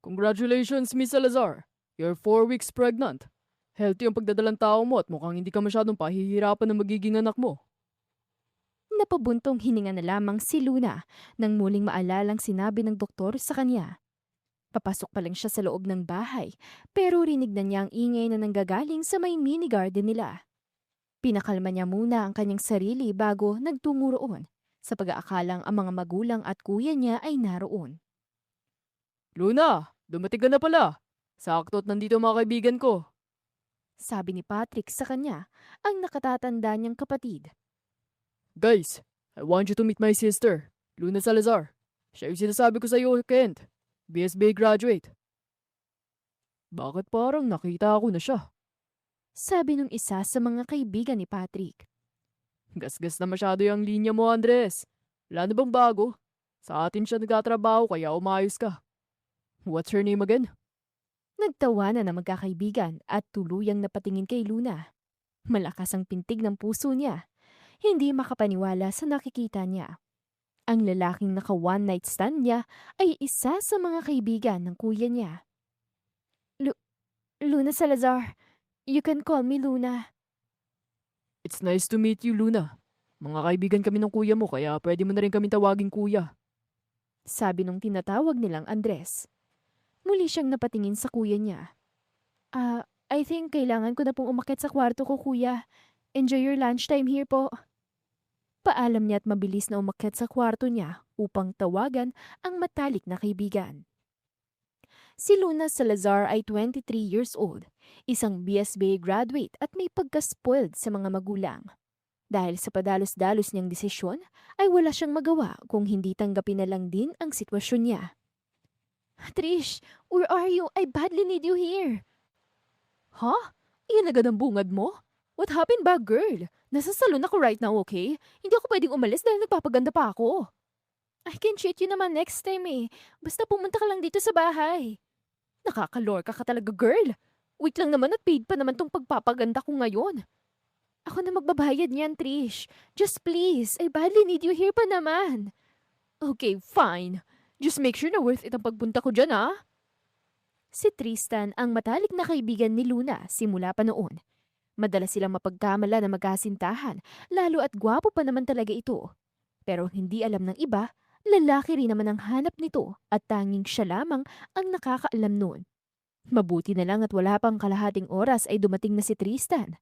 Congratulations, Miss Salazar. You're 4 weeks pregnant. Healthy ang pagdadalang tao mo at mukhang hindi ka masyadong pahihirapan na magiging anak mo. Napabuntong hininga na lamang si Luna nang muling maalalang sinabi ng doktor sa kanya. Papasok pa lang siya sa loob ng bahay pero rinig na niya ang ingay na nanggagaling sa may mini garden nila. Pinakalma niya muna ang kanyang sarili bago nagtungo roon sa pag-aakalang ang mga magulang at kuya niya ay naroon. Luna, dumating ka na pala. Sakto't nandito ang mga kaibigan ko. Sabi ni Patrick sa kanya, ang nakatatanda niyang kapatid. Guys, I want you to meet my sister, Luna Salazar. Siya yung sinasabi ko sa iyo, Kent. BSBA graduate. Bakit parang nakita ako na siya? Sabi nung isa sa mga kaibigan ni Patrick. Gasgas na masyado yung linya mo, Andres. Wala na bang bago? Sa atin siya nagtatrabaho kaya umayos ka. What's her name again? Nagtawanan na magkakaibigan at tuluyang napatingin kay Luna. Malakas ang pintig ng puso niya. Hindi makapaniwala sa nakikita niya. Ang lalaking naka one night stand niya ay isa sa mga kaibigan ng kuya niya. Luna Salazar, you can call me Luna. It's nice to meet you, Luna. Mga kaibigan kami ng kuya mo kaya pwede mo na rin kami tawaging kuya. Sabi nung tinatawag nilang Andres. Muli siyang napatingin sa kuya niya. I think kailangan ko na pong umakyat sa kwarto ko, kuya. Enjoy your lunchtime here po. Paalam niya at mabilis na umakyat sa kwarto niya upang tawagan ang matalik na kaibigan. Si Luna Salazar ay 23 years old, isang BSBA graduate at may pagka-spoiled sa mga magulang. Dahil sa padalos-dalos niyang desisyon, ay wala siyang magawa kung hindi tanggapin na lang din ang sitwasyon niya. Trish, where are you? I badly need you here. Huh? Iyan agad ang bungad mo? What happened ba, girl? Nasa salon ako right now, okay? Hindi ako pwedeng umalis dahil nagpapaganda pa ako. I can treat you naman next time eh. Basta pumunta ka lang dito sa bahay. Nakakalorka ka talaga, girl. Wait lang naman at paid pa naman tong pagpapaganda ko ngayon. Ako na magbabayad niyan, Trish. Just please, I badly need you here pa naman. Okay, fine. Just make sure na worth it ang pagpunta ko dyan, ah. Si Tristan ang matalik na kaibigan ni Luna simula pa noon. Madalas silang mapagkamala na magkasintahan, lalo at gwapo pa naman talaga ito. Pero hindi alam ng iba, lalaki rin naman ang hanap nito at tanging siya lamang ang nakakaalam noon. Mabuti na lang at wala pang kalahating oras ay dumating na si Tristan.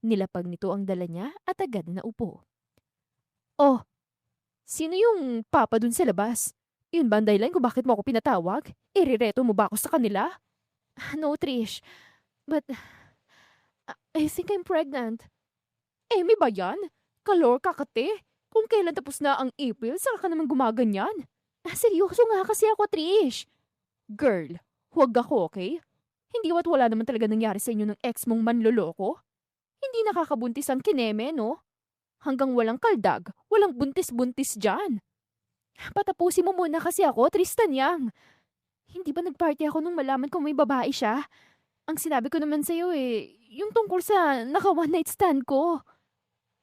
Nilapag nito ang dala niya at agad na upo. Oh, sino yung papa dun sa labas? Yun ba ang dahilan kung bakit mo ako pinatawag? Irireto mo ba ako sa kanila? No, Trish. But I think I'm pregnant. Amy ba yan? Kalor ka kate? Kung kailan tapos na ang April, saka ka naman gumaganyan? Seryoso nga kasi ako, Trish. Girl, huwag ako, okay? Hindi ba't wala naman talaga nangyari sa inyo ng ex mong manloloko? Hindi nakakabuntis ang kineme, no? Hanggang walang kaldag, walang buntis-buntis dyan. Patapusin mo muna kasi ako, Tristan Yang. Hindi ba nagparty ako nung malaman ko may babae siya? Ang sinabi ko naman sa'yo yung tungkol sa naka one night stand ko.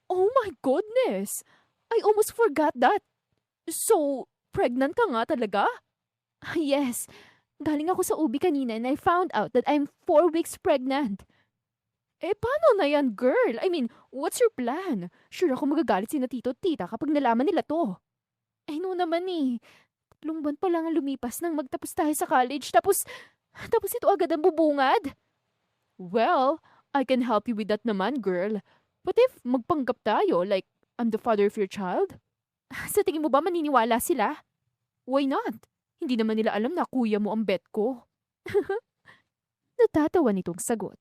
Oh my goodness! I almost forgot that. So, pregnant ka nga talaga? Yes. Galing ako sa ubi kanina and I found out that I'm 4 weeks pregnant. Paano na yan, girl? I mean, what's your plan? Sure ako magagalit si na tito at tita kapag nalaman nila to. No naman eh. 3 buwan pa lang ang lumipas nang magtapos tayo sa college tapos ito agad ang bubungad. Well, I can help you with that naman, girl. What if magpanggap tayo like I'm the father of your child? Sa tingin mo ba maniniwala sila? Why not? Hindi naman nila alam na kuya mo ang bet ko. Natatawa nitong sagot.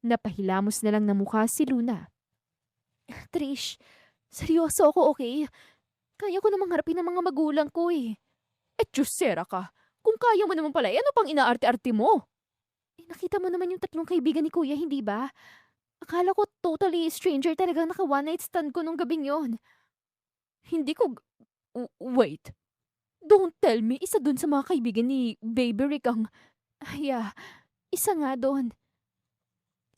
Napahilamos na lang ng mukha si Luna. Trish, seryoso ako, okay? Kaya ko namang harapin ang mga magulang ko eh. Diyosera ka. Kung kaya mo naman pala, ano pang inaarte-arte mo? Nakita mo naman yung 3 kaibigan ni kuya, hindi ba? Akala ko totally stranger talagang naka one night stand ko nung gabing yon. Hindi ko... Wait. Don't tell me, isa dun sa mga kaibigan ni Baby Rick ang... isa nga doon.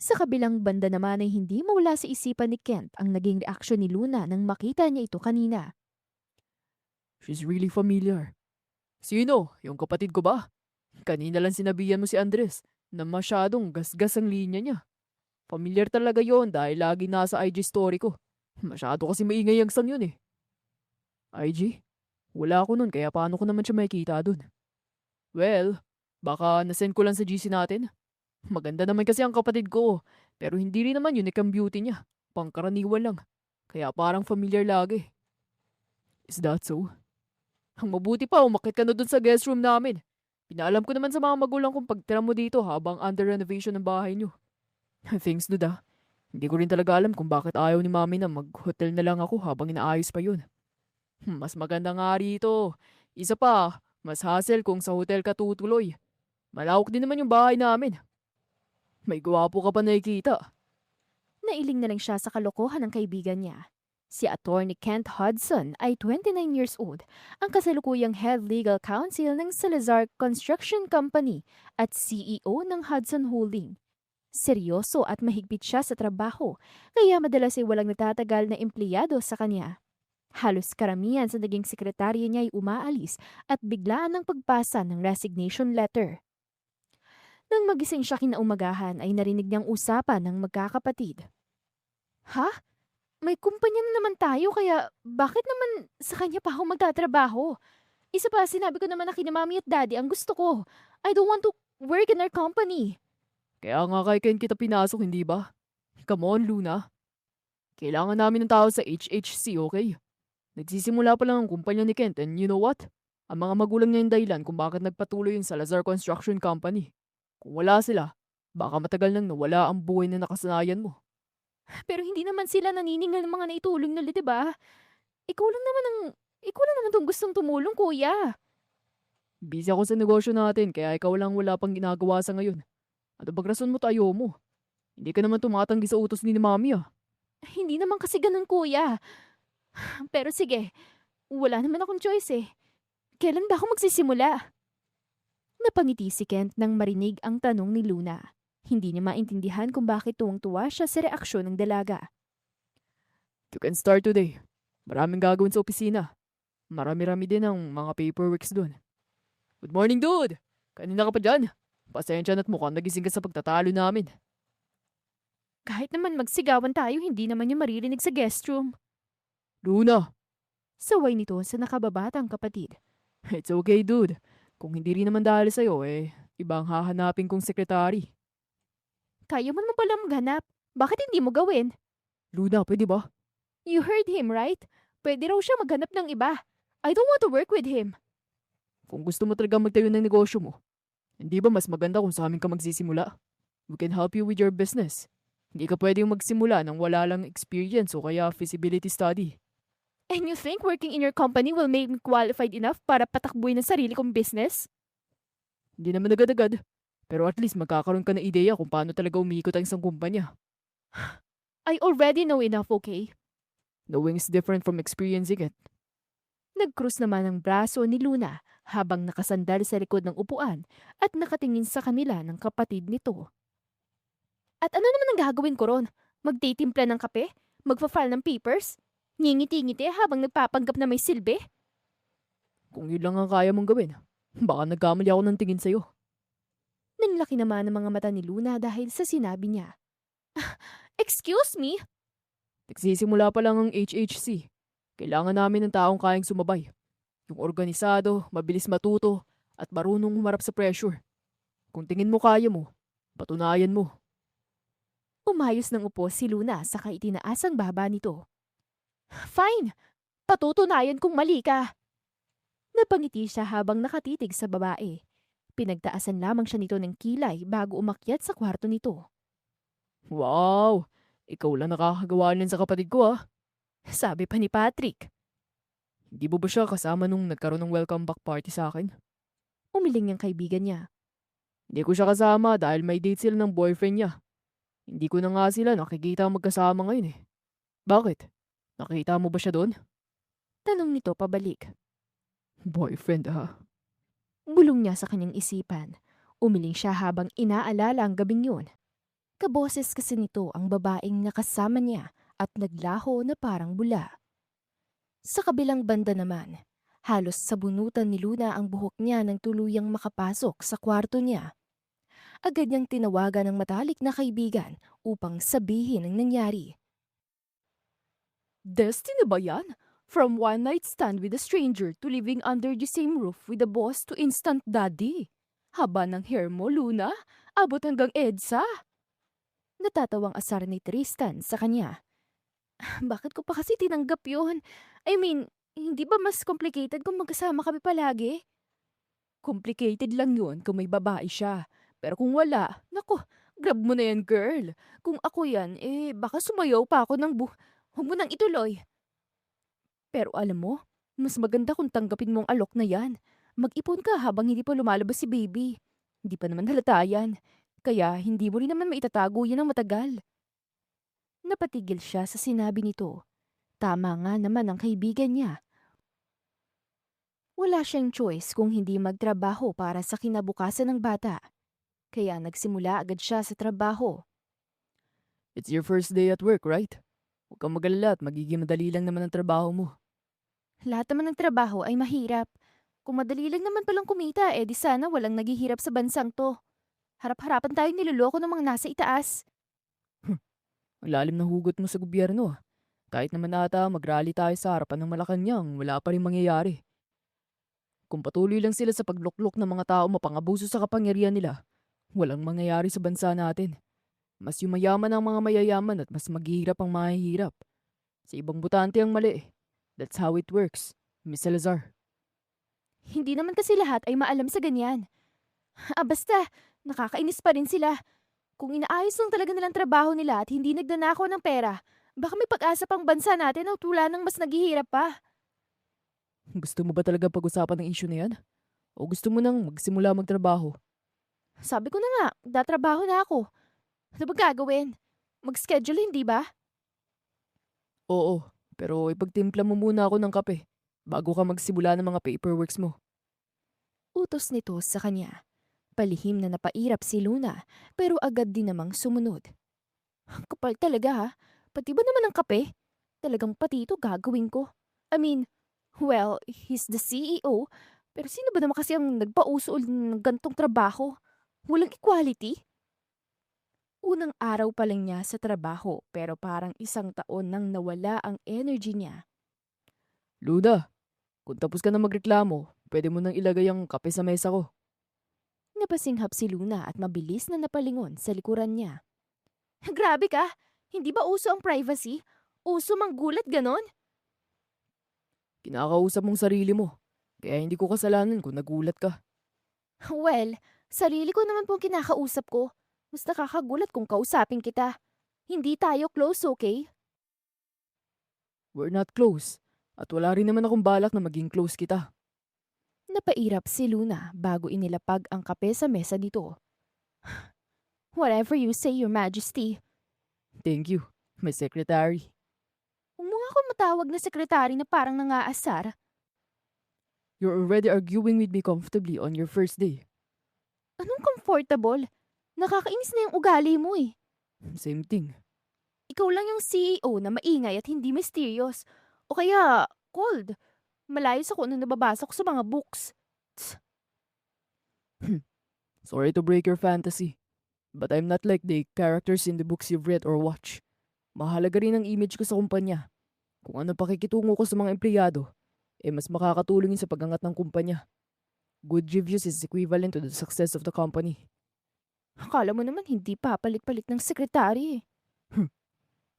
Sa kabilang banda naman ay hindi mawala sa isipan ni Kent ang naging reaksyon ni Luna nang makita niya ito kanina. She's really familiar. Sino? Yung kapatid ko ba? Kanina lang sinabihan mo si Andres na masyadong gasgas ang linya niya. Familiar talaga yon dahil lagi nasa IG story ko. Masyado kasi maingay ang san yun eh. IG? Wala ako nun kaya paano ko naman siya makikita dun? Well, baka nasend ko lang sa GC natin. Maganda naman kasi ang kapatid ko, pero hindi rin naman unique ang beauty niya. Pangkaraniwan lang. Kaya parang familiar lagi. Is that so? Ang mabuti pa, umakit ka na dun sa guest room namin. Pinaalam ko naman sa mga magulang kong pagtira mo dito habang under renovation ng bahay niyo. Thanks, dude ah. Hindi ko rin talaga alam kung bakit ayaw ni mami na mag-hotel na lang ako habang inaayos pa yun. Mas maganda nga rito. Isa pa, mas hassle kung sa hotel ka tutuloy. Malawak din naman yung bahay namin. May gwapo ka pa nakikita. Nailing na lang siya sa kalokohan ng kaibigan niya. Si Attorney Kent Hudson ay 29 years old, ang kasalukuyang Head Legal Counsel ng Salazar Construction Company at CEO ng Hudson Holding. Seryoso at mahigpit siya sa trabaho, kaya madalas ay walang natatagal na empleyado sa kanya. Halos karamihan sa naging sekretarya niya ay umaalis at biglaan ng pagpasa ng resignation letter. Nang magising siya kinaumagahan ay narinig niyang usapan ng magkakapatid. Ha? May kumpanya na naman tayo kaya bakit naman sa kanya pa ako magtatrabaho? Isa pa, sinabi ko naman na kina mami at daddy ang gusto ko. I don't want to work in our company. Kaya nga kay Ken kita pinasok, hindi ba? Come on, Luna. Kailangan namin ng tao sa HHC, okay? Nagsisimula pa lang ang kumpanya ni Kent and you know what? Ang mga magulang niya yung dahilan kung bakit nagpatuloy yung Salazar Construction Company. Kung wala sila, baka matagal nang nawala ang buhay na nakasanayan mo. Pero hindi naman sila naniningil ng mga naitulong nila, di ba? Ikaw lang naman tong gustong tumulong, kuya. Busy ako sa negosyo natin kaya ikaw lang wala pang ginagawa sa ngayon. Ano bang rason mo tayo mo? Hindi ka naman tumatanggi sa utos ni mami ah. Hindi naman kasi ganun, kuya. Pero sige, wala naman akong choice eh. Kailan ba ako magsisimula? Napangiti si Kent nang marinig ang tanong ni Luna. Hindi niya maintindihan kung bakit tuwang-tuwa siya sa reaksyon ng dalaga. You can start today. Maraming gagawin sa opisina. Marami-rami din ang mga paperworks dun. Good morning, dude! Kanina ka pa dyan. Pasensya na't mukhang nagising ka sa pagtatalo namin. Kahit naman magsigawan tayo, hindi naman niya maririnig sa guest room. Luna! Saway nito sa nakababatang kapatid. It's okay, dude. Kung hindi rin naman dahil sa'yo, ibang hahanapin kong sekretary. Kaya mo naman pala maghanap. Bakit hindi mo gawin? Luna, pwede ba? You heard him, right? Pwede raw siya maghanap ng iba. I don't want to work with him. Kung gusto mo talaga magtayo ng negosyo mo, hindi ba mas maganda kung sa amin ka magsisimula? We can help you with your business. Hindi ka pwedeng magsimula nang wala lang experience o kaya feasibility study. And you think working in your company will make me qualified enough para patakbuhin ang sarili kong business? Hindi naman agad-agad. Pero at least magkakaroon ka ng ideya kung paano talaga umikot ang isang kumpanya. I already know enough, okay? Knowing is different from experiencing it. Nagkrus naman ang braso ni Luna habang nakasandal sa likod ng upuan at nakatingin sa kanila ng kapatid nito. At ano naman ang gagawin ko ron? Magtitimpla ng kape? Magfa-file ng papers? Ngingiti-ngiti habang nagpapanggap na may silbi? Kung yun lang ang kaya mong gawin, baka nagkamali ako ng tingin sa'yo. Nanlaki naman ang mga mata ni Luna dahil sa sinabi niya. Excuse me? Nagsisimula pa lang ang HHC. Kailangan namin ng taong kayang sumabay. Yung organisado, mabilis matuto, at marunong humarap sa pressure. Kung tingin mo kaya mo, patunayan mo. Umayos ng upo si Luna sa kaitinaasang baba nito. Fine, patutunayan kung mali ka. Napangiti siya habang nakatitig sa babae. Pinagtaasan lamang siya nito ng kilay bago umakyat sa kwarto nito. Wow! Ikaw lang nakakagawa niyan sa kapatid ko ah. Sabi pa ni Patrick. Hindi mo ba siya kasama nung nagkaroon ng welcome back party sa akin? Umiling ang kaibigan niya. Hindi ko siya kasama dahil may date sila ng boyfriend niya. Hindi ko na nga sila nakikita magkasama ngayon eh. Bakit? Nakita mo ba siya doon? Tanong nito pabalik. Boyfriend ha? Bulong niya sa kanyang isipan. Umiling siya habang inaalala ang gabing yun. Kaboses kasi nito ang babaeng nakasama niya at naglaho na parang bula. Sa kabilang banda naman, Halos sabunutan ni Luna ang buhok niya nang tuluyang makapasok sa kwarto niya. Agad niyang tinawagan ng matalik na kaibigan upang sabihin ang nangyari. Destiny ba yan? From one night stand with a stranger to living under the same roof with the boss to instant daddy. Haba ng hair mo, Luna. Abot hanggang EDSA. Natatawang asar ni Tristan sa kanya. Bakit ko pa kasi tinanggap yun? I mean, hindi ba mas complicated kung magkasama kami palagi? Complicated lang yun kung may babae siya. Pero kung wala, nako, grab mo na yan, girl. Kung ako yan, baka sumayaw pa ako ng Huwag mo nang ituloy. Pero alam mo, mas maganda kung tanggapin mo ang alok na yan. Mag-ipon ka habang hindi pa lumalabas si baby. Hindi pa naman halata yan. Kaya hindi mo rin naman maitatago yan ng matagal. Napatigil siya sa sinabi nito. Tama nga naman ang kaibigan niya. Wala siyang choice kung hindi magtrabaho para sa kinabukasan ng bata. Kaya nagsimula agad siya sa trabaho. It's your first day at work, right? Huwag kang mag-alala at magiging madali lang naman ang trabaho mo. Lahat naman ng trabaho ay mahirap. Kung madali lang naman palang kumita, di sana walang naghihirap sa bansang to. Harap-harapan tayong niloloko ng mga nasa itaas. Ang lalim na hugot mo sa gobyerno. Kahit naman ata mag-rally tayo sa harapan ng Malacanang, wala pa rin mangyayari. Kung patuloy lang sila sa pagluklok ng mga tao mapangabuso sa kapangyarihan nila, walang mangyayari sa bansa natin. Mas yumayaman ang mga mayayaman at mas maghihirap ang mahihirap. Sa ibang butante ang mali. That's how it works, Miss Salazar. Hindi naman kasi lahat ay maalam sa ganyan. Basta, nakakainis pa rin sila. Kung inaayos lang talaga nilang trabaho nila at hindi nagdanakaw ng pera, baka may pag-asa pang bansa natin at tula ng mas naghihirap pa. Gusto mo ba talaga pag-usapan ng issue na yan? O gusto mo nang magsimula magtrabaho? Sabi ko na nga, datrabaho na ako. Ano ba gagawin? Mag-schedule, hindi ba? Oo, pero ipagtimpla mo muna ako ng kape bago ka magsimula ng mga paperworks mo. Utos nito sa kanya. Palihim na napairap si Luna, pero agad din namang sumunod. Kapal talaga ha. Pati ba naman ang kape? Talagang pati ito gagawin ko. I mean, well, he's the CEO, pero sino ba naman kasi ang nagpauso ng gantong trabaho? Walang equality? Unang araw pa lang niya sa trabaho, pero parang isang taon nang nawala ang energy niya. Luda, kung tapos ka na magreklamo, pwede mo nang ilagay ang kape sa mesa ko. Napasinghap si Luna at mabilis na napalingon sa likuran niya. Grabe ka! Hindi ba uso ang privacy? Uso manggulat ganon? Kinakausap mong sarili mo, kaya hindi ko kasalanan kung nagulat ka. Well, sarili ko naman pong kinakausap ko. Mas nakakagulat kung kausapin kita. Hindi tayo close, okay? We're not close, at wala rin naman akong balak na maging close kita. Napairap si Luna bago inilapag ang kape sa mesa dito. Whatever you say, Your Majesty. Thank you, my secretary. Huwag mo nga ako matawag na sekretary na parang nangaasar. You're already arguing with me comfortably on your first day. Anong comfortable? Nakakainis na yung ugali mo eh. Same thing. Ikaw lang yung CEO na maingay at hindi mysterious. O kaya, cold. Malayo sa kung ano nababasa ko sa mga books. Tsk. Sorry to break your fantasy, but I'm not like the characters in the books you've read or watched. Mahalaga rin ang image ko sa kumpanya. Kung ano pakikitungo ko sa mga empleyado, mas makakatulong yun sa pag-angat ng kumpanya. Good reviews is equivalent to the success of the company. Akala mo naman hindi papalit-palit ng sekretary eh.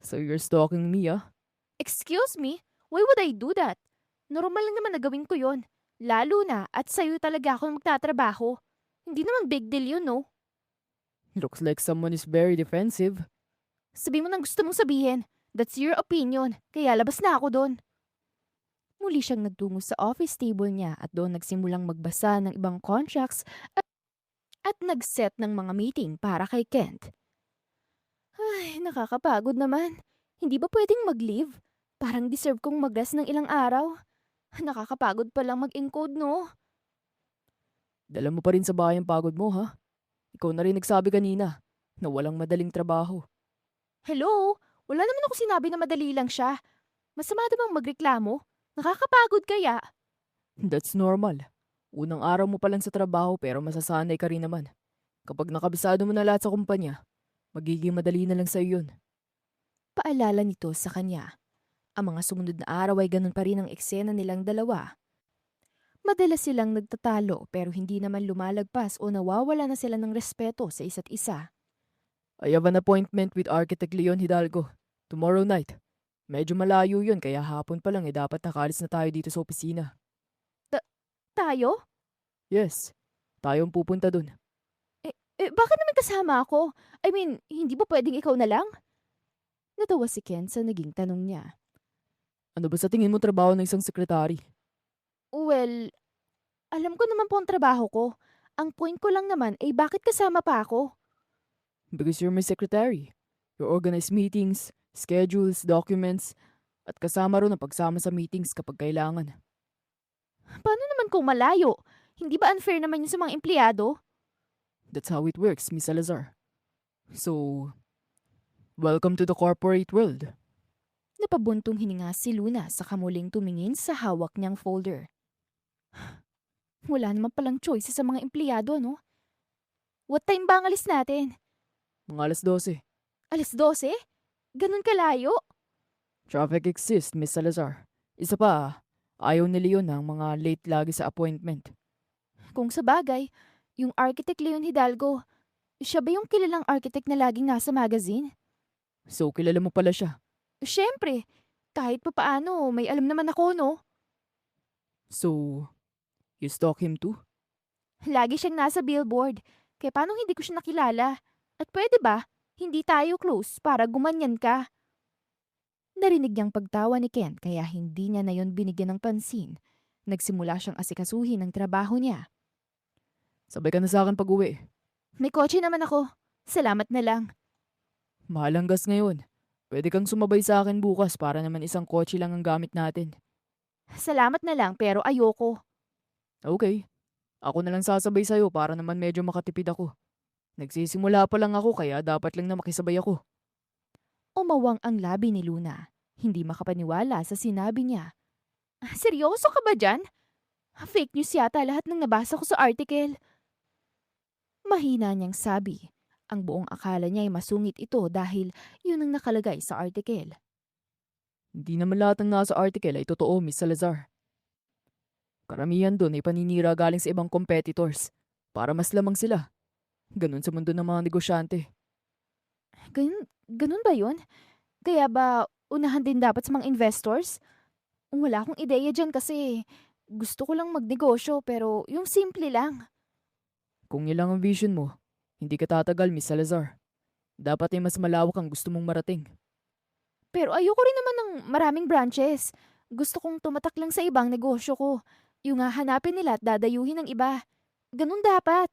So you're stalking me, ah? Excuse me? Why would I do that? Normal lang naman na gawin ko yon. Lalo na at sa'yo talaga ako magtatrabaho. Hindi naman big deal yun, no? Looks like someone is very defensive. Sabi mo nang gusto mong sabihin. That's your opinion. Kaya labas na ako doon. Muli siyang nagtungo sa office table niya at doon nagsimulang magbasa ng ibang contracts at nag-set ng mga meeting para kay Kent. Ay, nakakapagod naman. Hindi ba pwedeng mag-leave? Parang deserve kong mag-rest ng ilang araw. Nakakapagod palang mag-encode, no? Dala mo pa rin sa bahay ang pagod mo, ha? Ikaw na rin nagsabi kanina na walang madaling trabaho. Hello? Wala naman ako sinabi na madali lang siya. Masama na bang magreklamo? Nakakapagod kaya? That's normal. Unang araw mo pa lang sa trabaho pero masasanay ka rin naman. Kapag nakabisado mo na lahat sa kumpanya, magiging madali na lang sa'yo yun. Paalala nito sa kanya. Ang mga sumunod na araw ay ganun pa rin ang eksena nilang dalawa. Madalas silang nagtatalo pero hindi naman lumalagpas o nawawala na sila ng respeto sa isa't isa. I have an appointment with Architect Leon Hidalgo. Tomorrow night. Medyo malayo yun kaya hapon pa lang dapat nakalis na tayo dito sa opisina. Tayo? Yes, tayong pupunta dun. Bakit naman kasama ako? I mean, hindi ba pwedeng ikaw na lang? Natawa si Ken sa naging tanong niya. Ano ba sa tingin mo trabaho ng isang sekretary? Well, alam ko naman po ang trabaho ko. Ang point ko lang naman ay bakit kasama pa ako? Because you're my secretary. You organize meetings, schedules, documents, at kasama ron ang pagsama sa meetings kapag kailangan. Paano naman kung malayo? Hindi ba unfair naman yun sa mga empleyado? That's how it works, Miss Salazar. So, welcome to the corporate world. Napabuntong hininga si Luna sa kamuling tumingin sa hawak niyang folder. Wala naman palang choice sa mga empleyado, no? What time ba ang alis natin? Mga alas 12. 12:00? Ganun kalayo? Traffic exists, Miss Salazar. Isa pa, ayaw ni Leon ng mga late lagi sa appointment. Kung sa bagay, yung Architect Leon Hidalgo, siya ba yung kilalang architect na laging nasa magazine? So, kilala mo pala siya. Siyempre, kahit pa paano, may alam naman ako, no? So, you stalk him too? Lagi siyang nasa billboard, kaya paano hindi ko siya nakilala? At pwede ba, hindi tayo close para gumanyan ka? Narinig niyang pagtawa ni Ken kaya hindi niya na yon binigyan ng pansin. Nagsimula siyang asikasuhin ang trabaho niya. Sabay ka na sa akin pag-uwi. May kotse naman ako. Salamat na lang. Mahal ang gas ngayon. Pwede kang sumabay sa akin bukas para naman isang kotse lang ang gamit natin. Salamat na lang pero ayoko. Okay. Ako na lang sasabay sa'yo para naman medyo makatipid ako. Nagsisimula pa lang ako kaya dapat lang na makisabay ako. Umawang ang labi ni Luna. Hindi makapaniwala sa sinabi niya. Seryoso ka ba dyan? Fake news yata lahat ng nabasa ko sa article. Mahina niyang sabi. Ang buong akala niya ay masungit ito dahil yun ang nakalagay sa article. Hindi naman lahat ng nasa article ay totoo, Miss Salazar. Karamihan doon ay paninira galing sa ibang competitors para mas lamang sila. Ganun sa mundo ng mga negosyante. Ganun ba yun? Kaya ba unahan din dapat sa mga investors? Wala akong ideya dyan kasi gusto ko lang magnegosyo pero yung simple lang. Kung yun lang ang vision mo, hindi ka tatagal, Miss Salazar. Dapat ay mas malawak ang gusto mong marating. Pero ayoko rin naman ng maraming branches. Gusto kong tumatak lang sa ibang negosyo ko. Yung hahanapin nila at dadayuhin ng iba. Ganun dapat.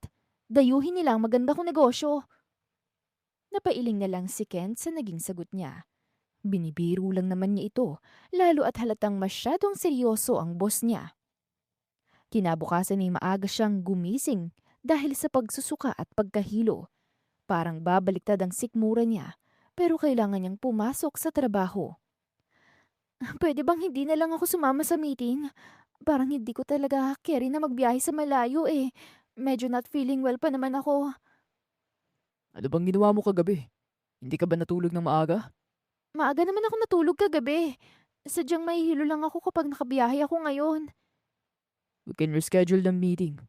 Dayuhin nila ang maganda kong negosyo. Napailing na lang si Kent sa naging sagot niya. Binibiro lang naman niya ito, lalo at halatang masyadong seryoso ang boss niya. Kinabukasan ay maaga siyang gumising dahil sa pagsusuka at pagkahilo. Parang babaliktad ang sikmura niya, pero kailangan niyang pumasok sa trabaho. Pwede bang hindi na lang ako sumama sa meeting? Parang hindi ko talaga carry na magbiyahe sa malayo eh. Medyo not feeling well pa naman ako. Ano bang ginawa mo kagabi? Hindi ka ba natulog ng maaga? Maaga naman ako natulog kagabi. Sadyang mahihilo lang ako kapag nakabiyahe ako ngayon. We can reschedule the meeting.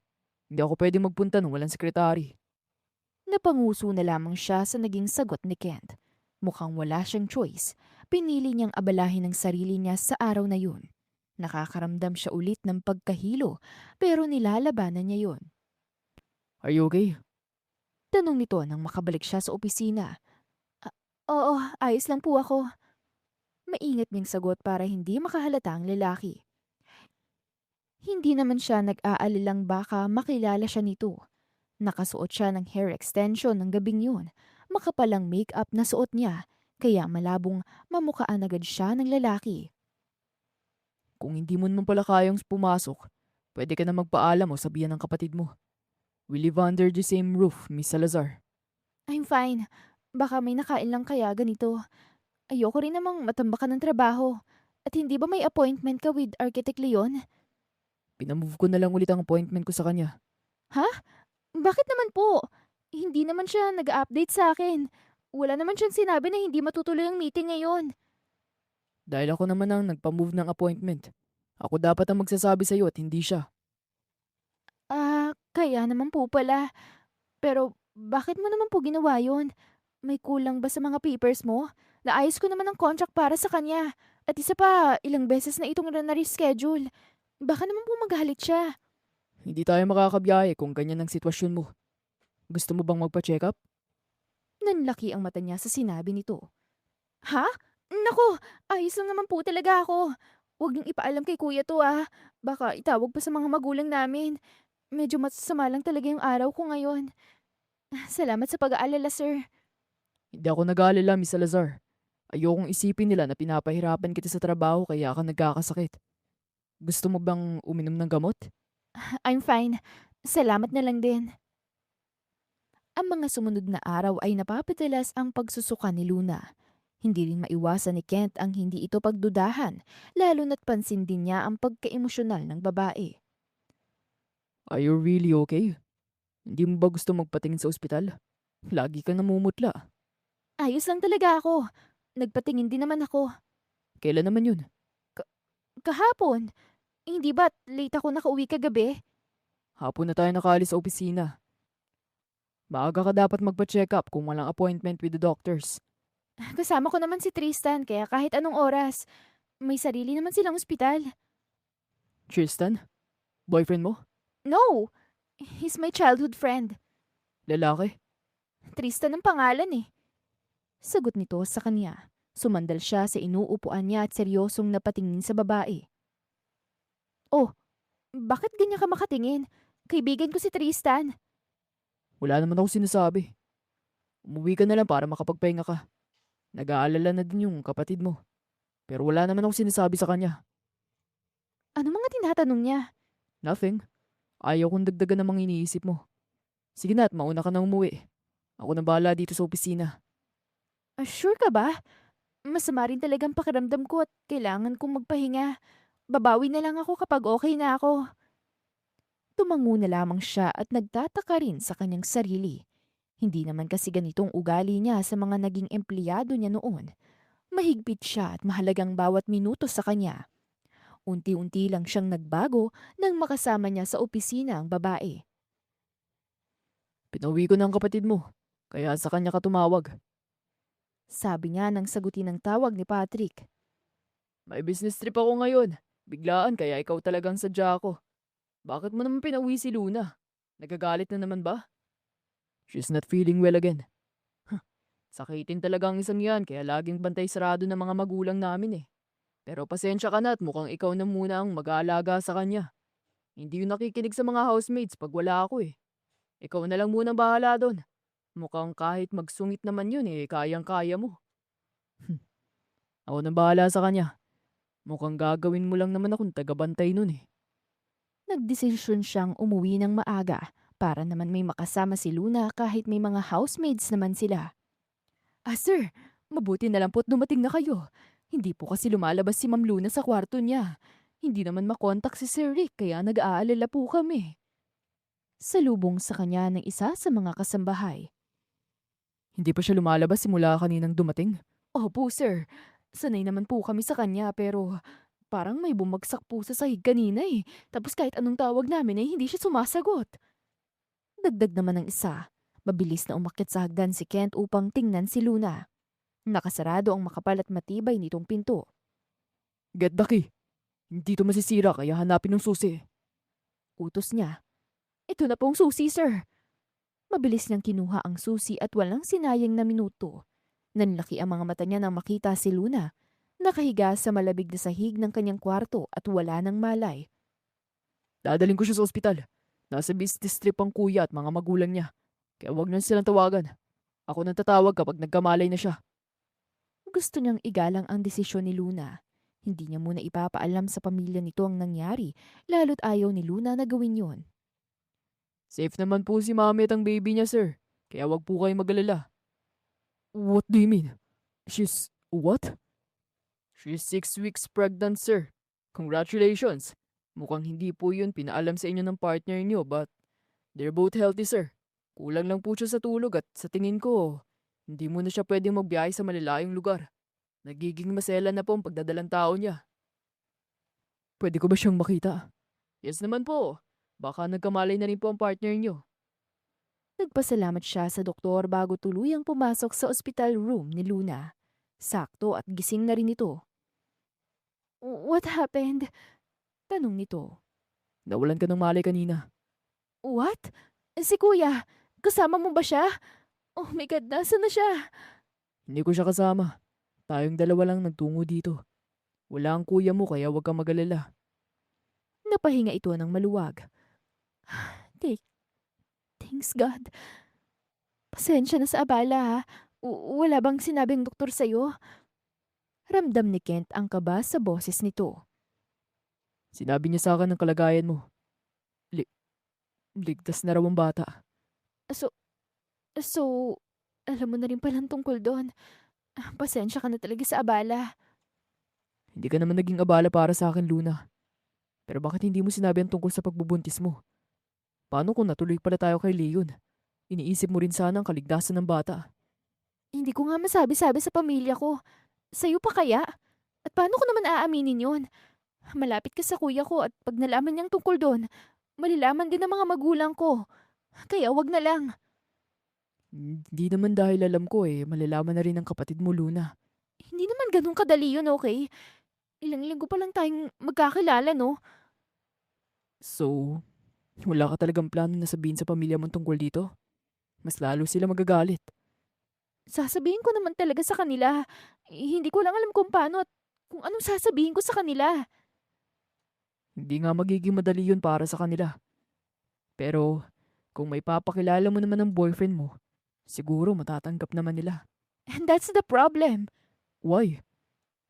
Hindi ako pwedeng magpunta nung walang sekretary. Napanguso na lamang siya sa naging sagot ni Kent. Mukhang wala siyang choice. Pinili niyang abalahin ang sarili niya sa araw na yun. Nakakaramdam siya ulit ng pagkahilo pero nilalabanan niya yun. Are you okay? Tanong nito nang makabalik siya sa opisina. Oo, ayos lang po ako. Maingat niyang sagot para hindi makahalata ang lalaki. Hindi naman siya nag-aalilang baka makilala siya nito. Nakasuot siya ng hair extension ng gabing yun. Makapalang make-up na suot niya, kaya malabong mamukaan agad siya ng lalaki. Kung hindi mo naman pala kayang pumasok, pwede ka na magpaalam o sabihan ng kapatid mo. We live under the same roof, Miss Salazar. I'm fine. Baka may nakain lang kaya ganito. Ayoko rin namang matambakan ng trabaho. At hindi ba may appointment ka with Architect Leon? Pinamove ko na lang ulit ang appointment ko sa kanya. Ha? Bakit naman po? Hindi naman siya nag-update sa akin. Wala naman siyang sinabi na hindi matutuloy ang meeting ngayon. Dahil ako naman ang nagpa-move ng appointment. Ako dapat ang magsasabi sa'yo at hindi siya. Kaya naman po pala. Pero bakit mo naman po ginawa yun? May kulang ba sa mga papers mo? Naayos ko naman ang contract para sa kanya. At isa pa, ilang beses na itong na-reschedule. Baka naman po magalit siya. Hindi tayo makakabiyahe kung ganyan ang sitwasyon mo. Gusto mo bang magpa-check up? Nanlaki ang mata niya sa sinabi nito. Ha? Nako, ayos lang naman po talaga ako. Huwag niyong ipaalam kay kuya to Baka itawag pa sa mga magulang namin. Medyo masama lang talaga yung araw ko ngayon. Salamat sa pag-aalala, sir. Hindi ako nag-aalala, Miss Salazar. Ayokong isipin nila na pinapahirapan kita sa trabaho kaya ka nagkakasakit. Gusto mo bang uminom ng gamot? I'm fine. Salamat na lang din. Ang mga sumunod na araw ay napapadalas ang pagsusuka ni Luna. Hindi rin maiwasan ni Kent ang hindi ito pagdudahan, lalo na't pansin din niya ang pagkaemosyonal ng babae. Are you really okay? Hindi mo ba gusto magpatingin sa ospital? Lagi kang namumutla. Ayos lang talaga ako. Nagpatingin din naman ako. Kailan naman yun? Kahapon. Hindi ba't late ako nakauwi kagabi? Hapon na tayo nakaalis sa opisina. Maaga ka dapat magpa-check up kung walang appointment with the doctors. Kasama ko naman si Tristan kaya kahit anong oras. May sarili naman silang ospital. Tristan? Boyfriend mo? No! He's my childhood friend. Lalaki? Tristan ang pangalan eh. Sagot nito sa kanya. Sumandal siya sa inuupuan niya at seryosong napatingin sa babae. Oh, bakit ganyan ka makatingin? Kaibigan ko si Tristan. Wala naman ako sinasabi. Umuwi ka na lang para makapagpahinga ka. Nag-aalala na din yung kapatid mo. Pero wala naman ako sinasabi sa kanya. Ano mga tinatanong niya? Nothing. Ayaw kong dagdagan ng mga iniisip mo. Sige na at mauna ka na umuwi. Ako na bahala dito sa opisina. Sure ka ba? Masama rin talagang pakiramdam ko at kailangan kong magpahinga. Babawi na lang ako kapag okay na ako. Tumango na lamang siya at nagtataka rin sa kanyang sarili. Hindi naman kasi ganitong ugali niya sa mga naging empleyado niya noon. Mahigpit siya at mahalagang bawat minuto sa kanya. Unti-unti lang siyang nagbago nang makasama niya sa opisina ang babae. Pinauwi ko ng kapatid mo. Kaya sa kanya ka tumawag. Sabi niya nang sagutin ang tawag ni Patrick. May business trip ako ngayon. Biglaan kaya ikaw talagang sadya ako. Bakit mo naman pinauwi si Luna? Nagagalit na naman ba? She's not feeling well again. Sakitin talaga ang isang yan kaya laging bantay sarado ng mga magulang namin eh. Pero pasensya ka na at mukhang ikaw na muna ang mag-aalaga sa kanya. Hindi yun nakikinig sa mga housemates pag wala ako eh. Ikaw na lang muna bahala doon. Mukhang kahit magsungit naman yun eh, kayang-kaya mo. Ako na bahala sa kanya. Mukhang gagawin mo lang naman akong tagabantay nun eh. Nagdesisyon siyang umuwi ng maaga para naman may makasama si Luna kahit may mga housemates naman sila. Sir, mabuti na lang po't dumating na kayo. Hindi po kasi lumalabas si Ma'am Luna sa kwarto niya. Hindi naman makontak si Sir Rick kaya nag-aalala po kami. Salubong sa kanya ng isa sa mga kasambahay. Hindi pa siya lumalabas simula kaninang dumating. Opo sir, sanay naman po kami sa kanya pero parang may bumagsak po sa sahig kanina eh. Tapos kahit anong tawag namin ay hindi siya sumasagot. Dagdag naman ng isa. Mabilis na umakyat sa hagdan si Kent upang tingnan si Luna. Nakasarado ang makapal at matibay nitong pinto. Get the key. Hindi to masisira kaya hanapin ng susi. Utos niya. Ito na pong susi, sir. Mabilis niyang kinuha ang susi at walang sinayang na minuto. Nanlaki ang mga mata niya nang makita si Luna. Nakahiga sa malabig na sahig ng kanyang kwarto at wala ng malay. Dadaling ko siya sa ospital. Nasa business trip ang kuya at mga magulang niya. Kaya wag na silang tawagan. Ako nang tatawag kapag nagkamalay na siya. Gusto niyang igalang ang desisyon ni Luna. Hindi niya muna ipapaalam sa pamilya nito ang nangyari, lalo't ayaw ni Luna na gawin yon. Safe naman po si mami at ang baby niya, sir. Kaya wag po kayong mag-alala. What do you mean? She's... what? She's 6 weeks pregnant, sir. Congratulations. Mukhang hindi po yun pinaalam sa inyo ng partner niyo but they're both healthy sir. Kulang lang po siya sa tulog at sa tingin ko, hindi mo na siya pwedeng magbiyahe sa malalayong lugar. Nagiging masela na po ang pagdadalang tao niya. Pwede ko ba siyang makita? Yes naman po. Baka nagkamalay na rin po ang partner niyo. Nagpasalamat siya sa doktor bago tuluyang pumasok sa ospital room ni Luna. Sakto at gising na rin ito. What happened? Tanong nito. Nawalan ka ng malay kanina. What? Si kuya, kasama mo ba siya? Oh my God, nasa na siya? Hindi ko siya kasama. Tayong dalawa lang nagtungo dito. Wala ang kuya mo kaya huwag kang mag-alala. Napahinga ito ng maluwag. Thank, thanks God. Pasensya na sa abala ha. Wala bang sinabing doktor sa'yo? Ramdam ni Kent ang kaba sa boses nito. Sinabi niya sa akin ang kalagayan mo. Ligtas na raw ang bata. So, alam mo na rin palang tungkol doon. Pasensya ka na talaga sa abala. Hindi ka naman naging abala para sa akin, Luna. Pero bakit hindi mo sinabi ang tungkol sa pagbubuntis mo? Paano kung natuloy pala tayo kay Leon? Iniisip mo rin sana ang kaligtasan ng bata. Hindi ko nga masabi-sabi sa pamilya ko. Sa'yo pa kaya? At paano ko naman aaminin yon? Malapit ka sa kuya ko at pag nalaman niyang tungkol doon, malalaman din ng mga magulang ko. Kaya wag na lang. Hindi naman dahil alam ko malalaman na rin ng kapatid mo, Luna. Hindi naman ganun kadali yun, okay? Ilang linggo pa lang tayong magkakilala, no? So, wala ka talagang plano na sabihin sa pamilya mo tungkol dito? Mas lalo sila magagalit. Sasabihin ko naman talaga sa kanila. Hindi ko lang alam kung paano at kung anong sasabihin ko sa kanila. Hindi nga magiging madali yun para sa kanila. Pero, kung may papakilala mo naman ng boyfriend mo, siguro matatanggap naman nila. And that's the problem. Why?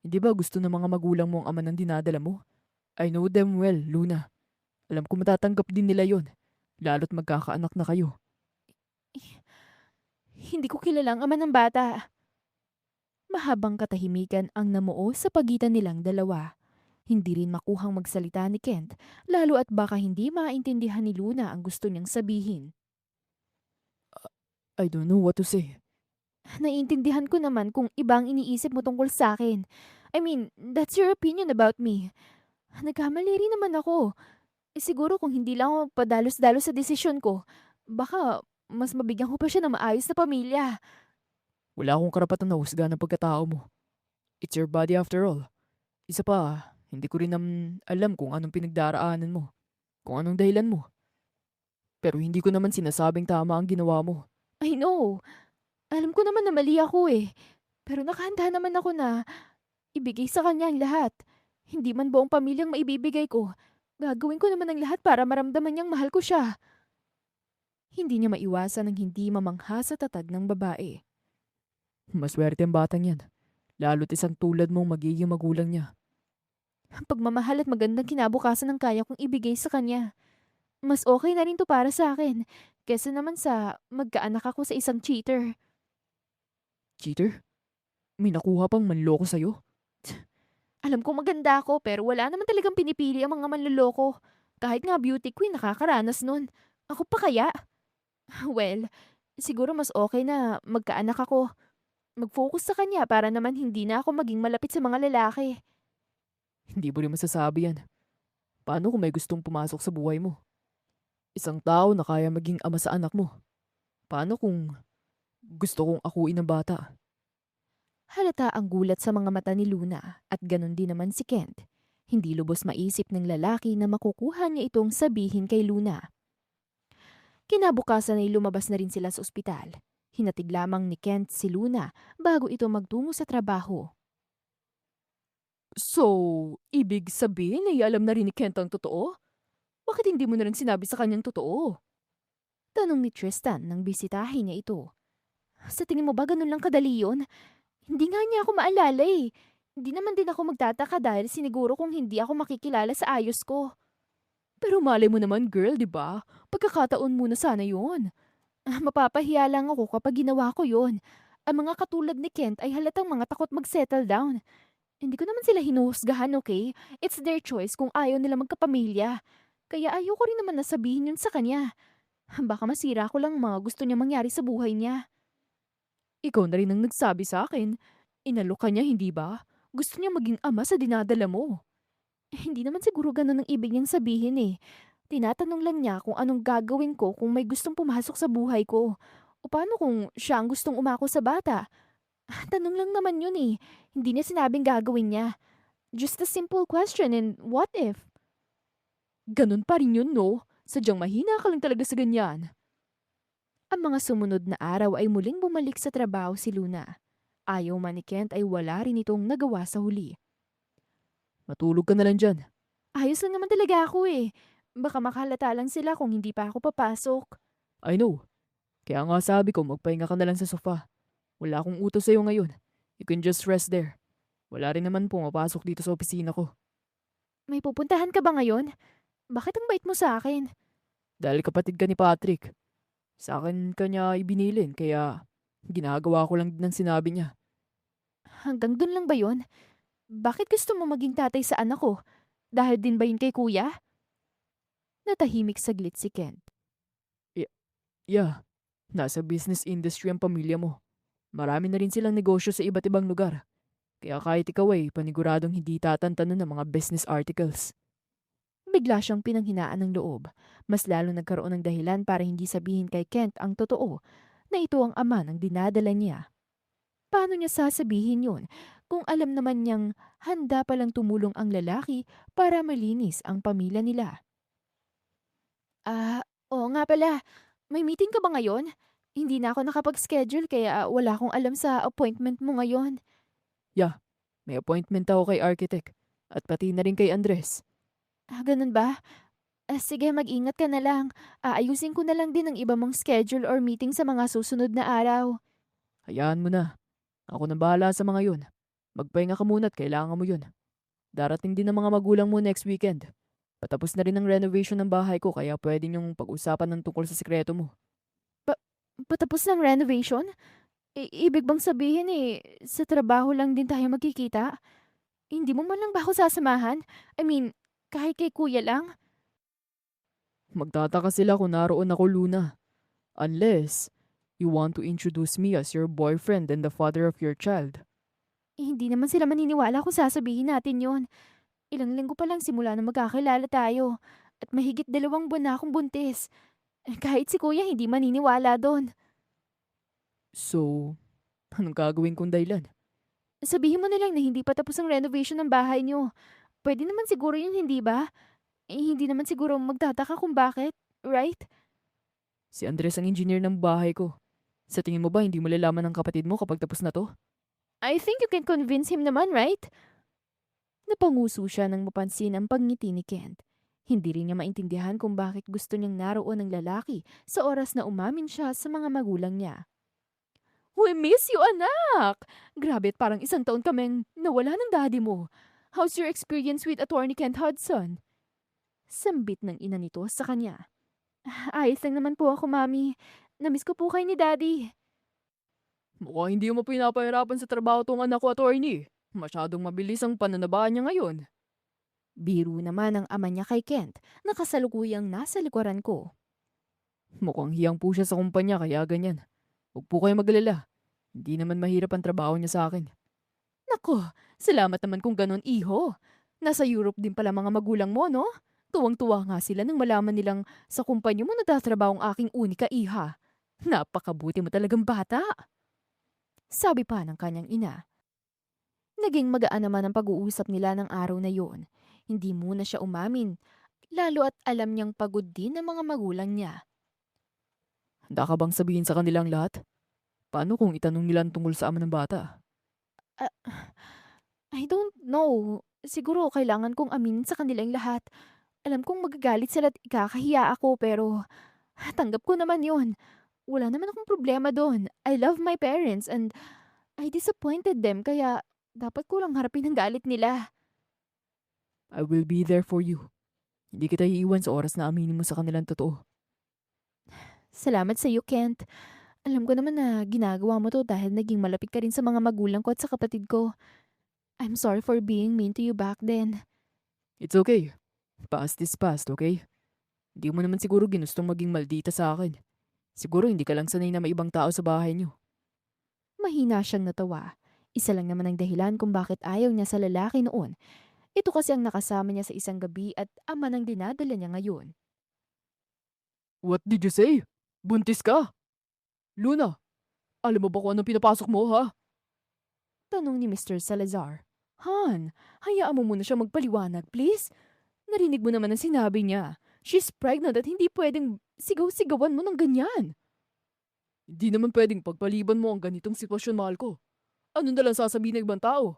Hindi ba gusto ng mga magulang mo ang ama ng dinadala mo? I know them well, Luna. Alam ko matatanggap din nila yon, lalo't magkakaanak na kayo. Hindi ko kilala ang ama ng bata. Mahabang katahimikan ang namuo sa pagitan nilang dalawa. Hindi rin makuhang magsalita ni Kent, lalo at baka hindi maintindihan ni Luna ang gusto niyang sabihin. I don't know what to say. Naiintindihan ko naman kung ibang iniisip mo tungkol sa akin. I mean, that's your opinion about me. Nagkamali rin naman ako. Siguro kung hindi lang ako padalos-dalos sa desisyon ko, baka mas mabigyan ko pa siya ng maayos na pamilya. Wala akong karapatan na husga ng pagkatao mo. It's your body after all. Isa pa, hindi ko rin naman alam kung anong pinagdaraanan mo. Kung anong dahilan mo. Pero hindi ko naman sinasabing tama ang ginawa mo. I know. Alam ko naman na mali ako eh. Pero nakahanda naman ako na ibigay sa kanya ang lahat. Hindi man buong pamilyang maibibigay ko. Gagawin ko naman ang lahat para maramdaman niyang mahal ko siya. Hindi niya maiwasan ang hindi mamangha sa tatag ng babae. Maswerte ang batang yan. Lalo't isang tulad mong magiging magulang niya. Pagmamahal at magandang kinabukasan ang kaya kong ibigay sa kanya. Mas okay na rin to para sa akin. Kesa naman sa magkaanak ako sa isang cheater. Cheater? May nakuha pang manloko sa'yo? Alam ko maganda ako pero wala naman talagang pinipili ang mga manloloko. Kahit nga beauty queen nakakaranas nun. Ako pa kaya? Well, siguro mas okay na magkaanak ako. Mag-focus sa kanya para naman hindi na ako maging malapit sa mga lalaki. Hindi mo rin masasabi yan. Paano kung may gustong pumasok sa buhay mo? Isang tao na kaya maging ama sa anak mo. Paano kung gusto kong akuin ng bata? Halata ang gulat sa mga mata ni Luna at ganon din naman si Kent. Hindi lubos maisip ng lalaki na makukuha niya itong sabihin kay Luna. Kinabukasan ay lumabas na rin sila sa ospital. Hinatid lamang ni Kent si Luna bago ito magtungo sa trabaho. So, ibig sabihin ay alam na rin ni Kent ang totoo? Bakit hindi mo na rin sinabi sa kanyang totoo? Tanong ni Tristan nang bisitahin niya ito. Sa tingin mo ba ganun lang kadali yun? Hindi nga niya ako maalala eh. Hindi naman din ako magtataka dahil siniguro kung hindi ako makikilala sa ayos ko. Pero malay mo naman girl, di ba? Pagkakataon muna sana yun. Mapapahiya lang ako kapag ginawa ko yon. Ang mga katulad ni Kent ay halatang mga takot mag-settle down. Hindi ko naman sila hinuhusgahan, okay? It's their choice kung ayaw nila magkapamilya. Kaya ayoko rin naman na sabihin yun sa kanya. Baka masira ko lang ang mga gusto niya mangyari sa buhay niya. Ikaw na rin ang nagsabi sa akin. Inalok ka niya, hindi ba? Gusto niya maging ama sa dinadala mo. Hindi naman siguro ganun ang ibig niyang sabihin eh. Tinatanong lang niya kung anong gagawin ko kung may gustong pumasok sa buhay ko. O paano kung siya ang gustong umako sa bata? Tanong lang naman yun eh. Hindi niya sinabing gagawin niya. Just a simple question and what if? Ganun pa rin yun, no? Sadyang mahina ka lang talaga sa ganyan. Ang mga sumunod na araw ay muling bumalik sa trabaho si Luna. Ayaw man ni Kent ay wala rin itong nagawa sa huli. Matulog ka na lang dyan. Ayos lang naman talaga ako eh. Baka makahalata lang sila kung hindi pa ako papasok. I know. Kaya nga sabi ko magpahinga ka na lang sa sofa. Wala akong utos sa'yo ngayon. You can just rest there. Wala rin naman pumapasok dito sa opisina ko. May pupuntahan ka ba ngayon? Bakit ang bait mo sa akin? Dahil kapatid ka ni Patrick. Sa akin kanya ibinilin kaya ginagawa ko lang din ang sinabi niya. Hanggang dun lang ba yon? Bakit gusto mo maging tatay sa anak ko? Dahil din ba yun kay kuya? Natahimik saglit si Kent. Yeah, nasa business industry ang pamilya mo. Marami na rin silang negosyo sa iba't ibang lugar. Kaya kahit ikaw ay paniguradong hindi tatantanan ng mga business articles. Bigla siyang pinanghinaan ng loob. Mas lalo nagkaroon ng dahilan para hindi sabihin kay Kent ang totoo na ito ang ama ng dinadala niya. Paano niya sasabihin yun kung alam naman niyang handa palang tumulong ang lalaki para malinis ang pamilya nila? Oo nga pala. May meeting ka ba ngayon? Hindi na ako nakapag-schedule kaya wala akong alam sa appointment mo ngayon. Yeah, may appointment ako kay architect. At pati na rin kay Andres. Ganun ba? Sige, mag-ingat ka na lang. Aayusin ko na lang din ang iba mong schedule or meeting sa mga susunod na araw. Hayaan mo na. Ako na bahala sa mga yun. Magpahinga ka muna at kailangan mo yun. Darating din ang mga magulang mo next weekend. Patapos na rin ang renovation ng bahay ko kaya pwede niyong pag-usapan ng tungkol sa sikreto mo. Patapos ng renovation? Ibig bang sabihin sa trabaho lang din tayo magkikita? Hindi mo man lang ba ako sasamahan? I mean, kahit kay kuya lang? Magtataka sila kung naroon ako, Luna. Unless you want to introduce me as your boyfriend and the father of your child. Hindi naman sila maniniwala kung sasabihin natin yon. Ilang linggo pa lang simula na magkakilala tayo. At mahigit 2 buwan na akong buntis. Kahit si kuya hindi maniniwala doon. So, anong gagawin kong dahilan? Sabihin mo na lang na hindi pa tapos ang renovation ng bahay niyo. Pwede naman siguro yun, hindi ba? Hindi naman siguro magtataka kung bakit, right? Si Andres ang engineer ng bahay ko. Sa tingin mo ba hindi mo lalaman ng kapatid mo kapag tapos na to? I think you can convince him naman, right? Napanguso siya nang mapansin ang pagngiti ni Kent. Hindi rin niya maintindihan kung bakit gusto niyang naroon ng lalaki sa oras na umamin siya sa mga magulang niya. We miss you, anak! Grabe at parang 1 taon kaming nawala ng daddy mo. How's your experience with Attorney Kent Hudson? Sambit ng ina nito sa kanya. Ayos lang naman po ako, mami. Namiss ko po kayo ni daddy. Mukhang hindi mo pinapahirapan sa trabaho tong anak ko, attorney. Masyadong mabilis ang pananabaan niya ngayon. Biro naman ang ama niya kay Kent na kasalukuyang nasa likuran ko. Mukhang hiyang po siya sa kumpanya kaya ganyan. Huwag po kayo magalala. Hindi naman mahirap ang trabaho niya sa akin. Nako, salamat naman kung ganon, iho. Nasa Europe din pala mga magulang mo, no? Tuwang-tuwa nga sila nang malaman nilang sa kumpanya mo nagtatrabaho ang aking unika iha. Napakabuti mo talagang bata. Sabi pa ng kanyang ina. Naging magaan naman ang pag-uusap nila ng araw na yon. Hindi muna siya umamin, lalo at alam niyang pagod din ang mga magulang niya. Handa ka bang sabihin sa kanilang lahat? Paano kung itanong nila ang tungkol sa ama ng bata? Ah, I don't know. Siguro kailangan kong aminin sa kanilang lahat. Alam kong magagalit sila at ikakahiya ako pero tanggap ko naman yon. Wala naman akong problema doon. I love my parents and I disappointed them kaya dapat ko lang harapin ang galit nila. I will be there for you. Hindi kita iiwan sa oras na aminin mo sa kanilang totoo. Salamat sa iyo, Kent. Alam ko naman na ginagawa mo to dahil naging malapit ka rin sa mga magulang ko at sa kapatid ko. I'm sorry for being mean to you back then. It's okay. Past is past, okay? Hindi mo naman siguro ginustong maging maldita sa akin. Siguro hindi ka lang sanay na may ibang tao sa bahay niyo. Mahina siyang natawa. Isa lang naman ang dahilan kung bakit ayaw niya sa lalaki noon. Ito kasi ang nakasama niya sa isang gabi at ama ng dinadala niya ngayon. What did you say? Buntis ka? Luna, alam mo ba kung anong pinapasok mo, ha? Tanong ni Mr. Salazar. Han, hayaan mo muna siya magpaliwanag, please. Narinig mo naman ang sinabi niya. She's pregnant at hindi pwedeng sigaw-sigawan mo ng ganyan. Hindi naman pwedeng pagpaliban mo ang ganitong sitwasyon, mahal ko. Ano na lang sasabihin ng ibang tao?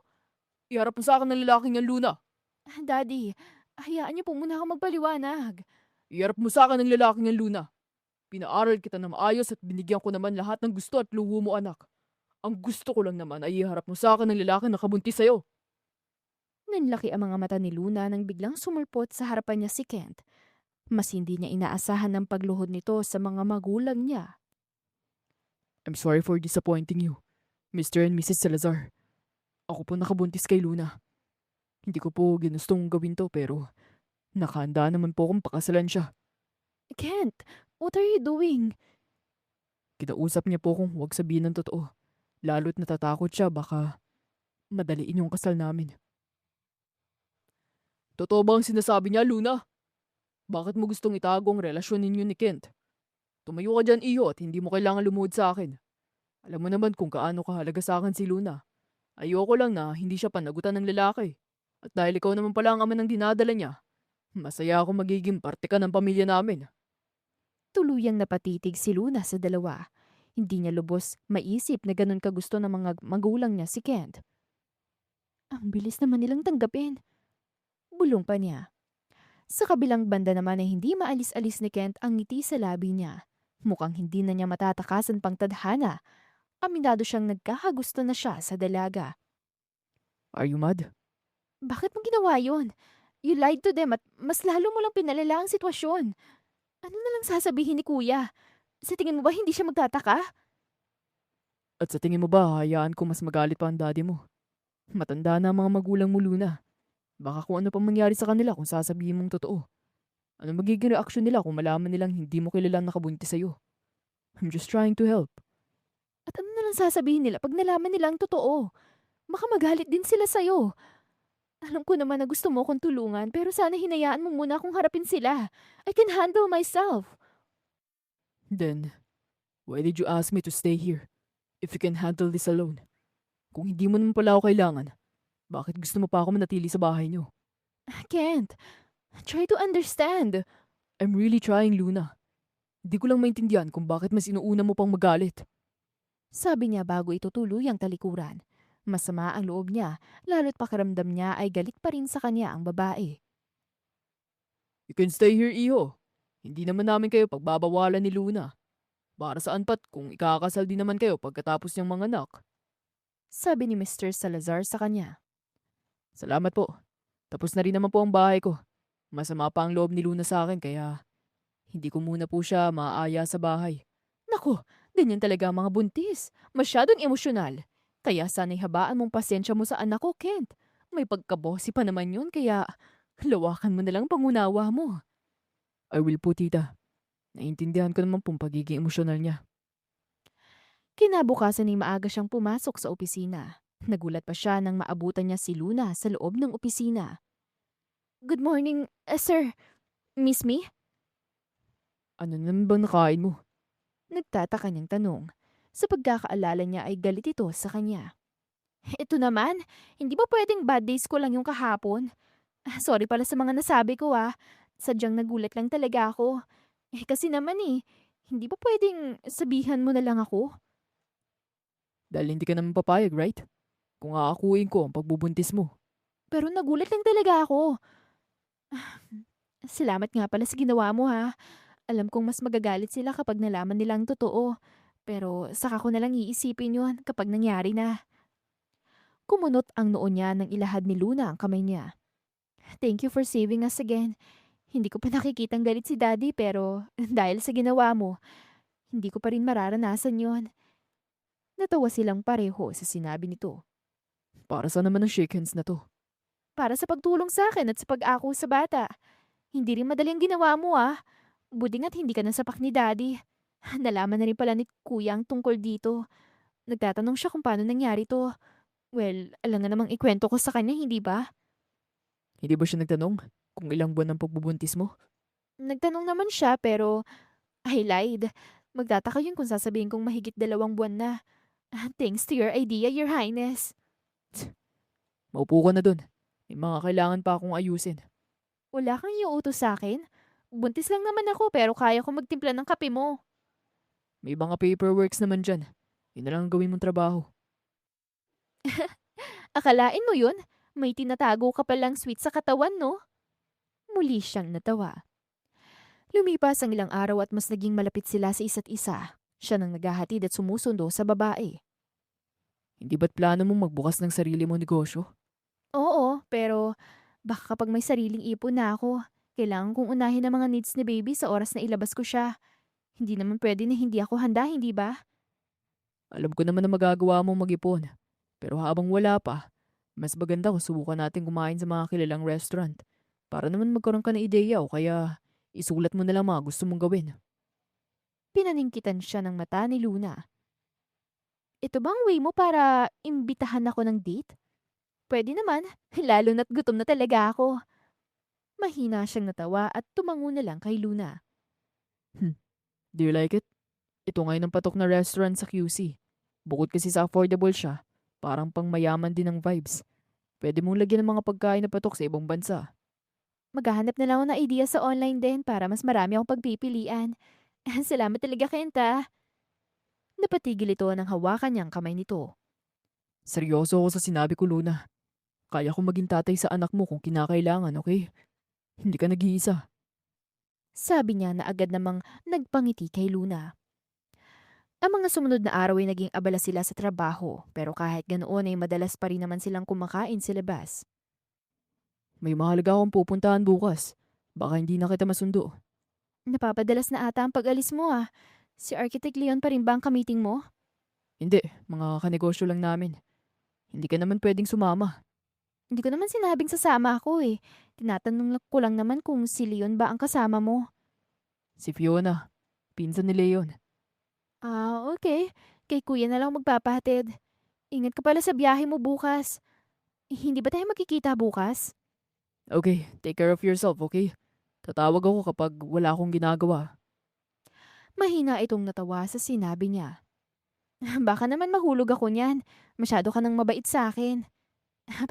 Iharap mo sa akin ng lalaking yan, Luna. Daddy, hayaan niyo po muna ako magpaliwanag. Iharap mo sa akin ng lalaking yan, Luna. Pinaaral kita na maayos at binigyan ko naman lahat ng gusto at luho mo, anak. Ang gusto ko lang naman ay iharap mo sa akin ng lalaking nakabuntis sa'yo. Nanlaki ang mga mata ni Luna nang biglang sumulpot sa harapan niya si Kent. Mas hindi niya inaasahan ang pagluhod nito sa mga magulang niya. I'm sorry for disappointing you, Mr. and Mrs. Salazar. Ako po nakabuntis kay Luna. Hindi ko po ginustong gawin to pero nakahanda naman po akong pakasalan siya. Kent, what are you doing? Kinausap niya po kung huwag sabihin ng totoo. Lalo't natatakot siya baka madaliin yung kasal namin. Totoo ba ang sinasabi niya, Luna? Bakit mo gustong itago ang relasyon ninyo ni Kent? Tumayo ka dyan, iyo, at hindi mo kailangan lumuhod sa akin. Alam mo naman kung kaano kahalaga sa akin si Luna. Ayoko lang na hindi siya panagutan ng lalaki. At dahil ikaw naman pala ang ama ng dinadala niya, masaya ako magiging parte ka ng pamilya namin. Tuluyang napatitig si Luna sa dalawa. Hindi niya lubos maisip na ganun kagusto ng mga magulang niya si Kent. Ang bilis naman nilang tanggapin. Bulong pa niya. Sa kabilang banda naman ay hindi maalis-alis ni Kent ang ngiti sa labi niya. Mukhang hindi na niya matatakasan pang tadhana. Aminado siyang nagkakagusto na siya sa dalaga. Are you mad? Bakit mo ginawa yun? You lied to them at mas lalo mo lang pinalala ang sitwasyon. Ano na lang sasabihin ni kuya? Sa tingin mo ba hindi siya magtataka? At sa tingin mo ba, hayaan ko mas magalit pa ang daddy mo? Matanda na ang mga magulang mo, Luna. Baka kung ano pang mangyari sa kanila kung sasabihin mong totoo. Ano magiging reaksyon nila kung malaman nilang hindi mo kilalang nakabuntis sa'yo? I'm just trying to help. At ano na lang sasabihin nila pag nalaman nila ang totoo? Baka magalit din sila sa'yo. Alam ko naman na gusto mo akong tulungan pero sana hinayaan mo muna akong harapin sila. I can handle myself. Then, why did you ask me to stay here? If you can handle this alone. Kung hindi mo naman pala ako kailangan, bakit gusto mo pa ako manatili sa bahay niyo? I can't. Try to understand. I'm really trying, Luna. Hindi ko lang maintindihan kung bakit mas inuuna mo pang magalit. Sabi niya bago ito tuluyang talikuran. Masama ang loob niya, lalo't pakiramdam niya ay galit pa rin sa kanya ang babae. You can stay here, iho. Hindi naman namin kayo pagbabawalan ni Luna. Para saan pat kung ikakasal din naman kayo pagkatapos niyang mga anak. Sabi ni Mr. Salazar sa kanya. Salamat po. Tapos na rin naman po ang bahay ko. Masama pa ang loob ni Luna sa akin kaya hindi ko muna po siya maaaya sa bahay. Naku, ganyan talaga ang mga buntis. Masyadong emosyonal. Kaya sana'y habaan mong pasensya mo sa anak ko, Kent. May pagkabosi pa naman yun kaya lawakan mo na lang pangunawa mo. I will po, tita. Naiintindihan ko naman pong pagiging emosyonal niya. Kinabukasan ay maaga siyang pumasok sa opisina. Nagulat pa siya nang maabutan niya si Luna sa loob ng opisina. Good morning, sir. Miss me? Ano naman bang nakain mo? Nagtataka niyang tanong. Sa pagkakaalala niya ay galit ito sa kanya. Ito naman, hindi ba pwedeng bad days ko lang yung kahapon? Sorry pala sa mga nasabi ko ah. Sadyang nagulat lang talaga ako. Kasi naman hindi ba pwedeng sabihan mo na lang ako? Dahil hindi ka naman papayag, right? Kung aakuin ko ang pagbubuntis mo. Pero nagulat lang talaga ako. Salamat nga pala sa ginawa mo ha. Alam kong mas magagalit sila kapag nalaman nila ang totoo. Pero saka ko nalang iisipin yun kapag nangyari na. Kumunot ang noo niya nang ilahad ni Luna ang kamay niya. Thank you for saving us again. Hindi ko pa nakikitang galit si Daddy pero dahil sa ginawa mo, hindi ko pa rin mararanasan yon. Natawa silang pareho sa sinabi nito. Para sa naman ng shake hands na to? Para sa pagtulong sa akin at sa pag-ako sa bata. Hindi rin madali ang ginawa mo ah. Buti nga't hindi ka nasapak ni Daddy. Nalaman na rin pala ni Kuya ang tungkol dito. Nagtatanong siya kung paano nangyari to. Well, alam nga namang ikwento ko sa kanya, hindi ba? Hindi ba siya nagtanong kung ilang buwan ang pagbubuntis mo? Nagtanong naman siya pero I lied. Magtataka yun kung sasabihin kong mahigit 2 buwan na. Thanks to your idea, Your Highness. Maupo ka na dun. May mga kailangan pa akong ayusin. Wala kang iuutos sa akin? Buntis lang naman ako pero kaya ko magtimpla ng kape mo. May mga paperworks naman dyan. Yun na lang ang gawin mong trabaho. Akalain mo yun? May tinatago ka palang sweet sa katawan, no? Muli siyang natawa. Lumipas ang ilang araw at mas naging malapit sila sa isa't isa. Siya nang naghahatid at sumusundo sa babae. Hindi ba't plano mong magbukas ng sarili mong negosyo? Oo, pero baka kapag may sariling ipon na ako, kailangan kong unahin ang mga needs ni baby sa oras na ilabas ko siya. Hindi naman pwede na hindi ako handa, hindi ba? Alam ko naman na magagawa mong mag-ipon. Pero habang wala pa, mas maganda kung subukan natin kumain sa mga kilalang restaurant. Para naman magkaroon ka ng ideya o kaya isulat mo na lang mga gusto mong gawin. Pinaningkitan siya ng mata ni Luna. Ito bang way mo para imbitahan ako ng date? Pwede naman, lalo na't gutom na talaga ako. Mahina siyang natawa at tumango na lang kay Luna. Do you like it? Ito ngayon ang patok na restaurant sa QC. Bukod kasi sa affordable siya, parang pang mayaman din ang vibes. Pwede mong lagyan ng mga pagkain na patok sa ibang bansa. Maghahanap na lang ako ng idea sa online din para mas marami akong pagpipilian. Salamat talaga, Kenta. Napatigil ito ng hawakan niyang kamay nito. Seryoso ako sa sinabi ko, Luna. Kaya ko maging tatay sa anak mo kung kinakailangan, okay? Hindi ka nag-iisa. Sabi niya na agad namang nagpangiti kay Luna. Ang mga sumunod na araw ay naging abala sila sa trabaho pero kahit ganoon ay madalas pa rin naman silang kumakain sa labas. May mahalaga akong pupuntahan bukas. Baka hindi na kita masundo. Napapadalas na ata ang pag-alis mo ah. Si Architect Leon pa rin ba ang kamiting mo? Hindi, mga kanegosyo lang namin. Hindi ka naman pwedeng sumama. Hindi ko naman sinabing sasama ako eh. Tinatanong ko lang naman kung si Leon ba ang kasama mo. Si Fiona, pinsan ni Leon. Ah, okay. Kay kuya na lang magpapahatid. Ingat ka pala sa biyahe mo bukas. Hindi ba tayo magkikita bukas? Okay, take care of yourself, okay? Tatawag ako kapag wala akong ginagawa. Mahina itong natawa sa sinabi niya. Baka naman mahulog ako niyan. Masyado ka nang mabait sa akin.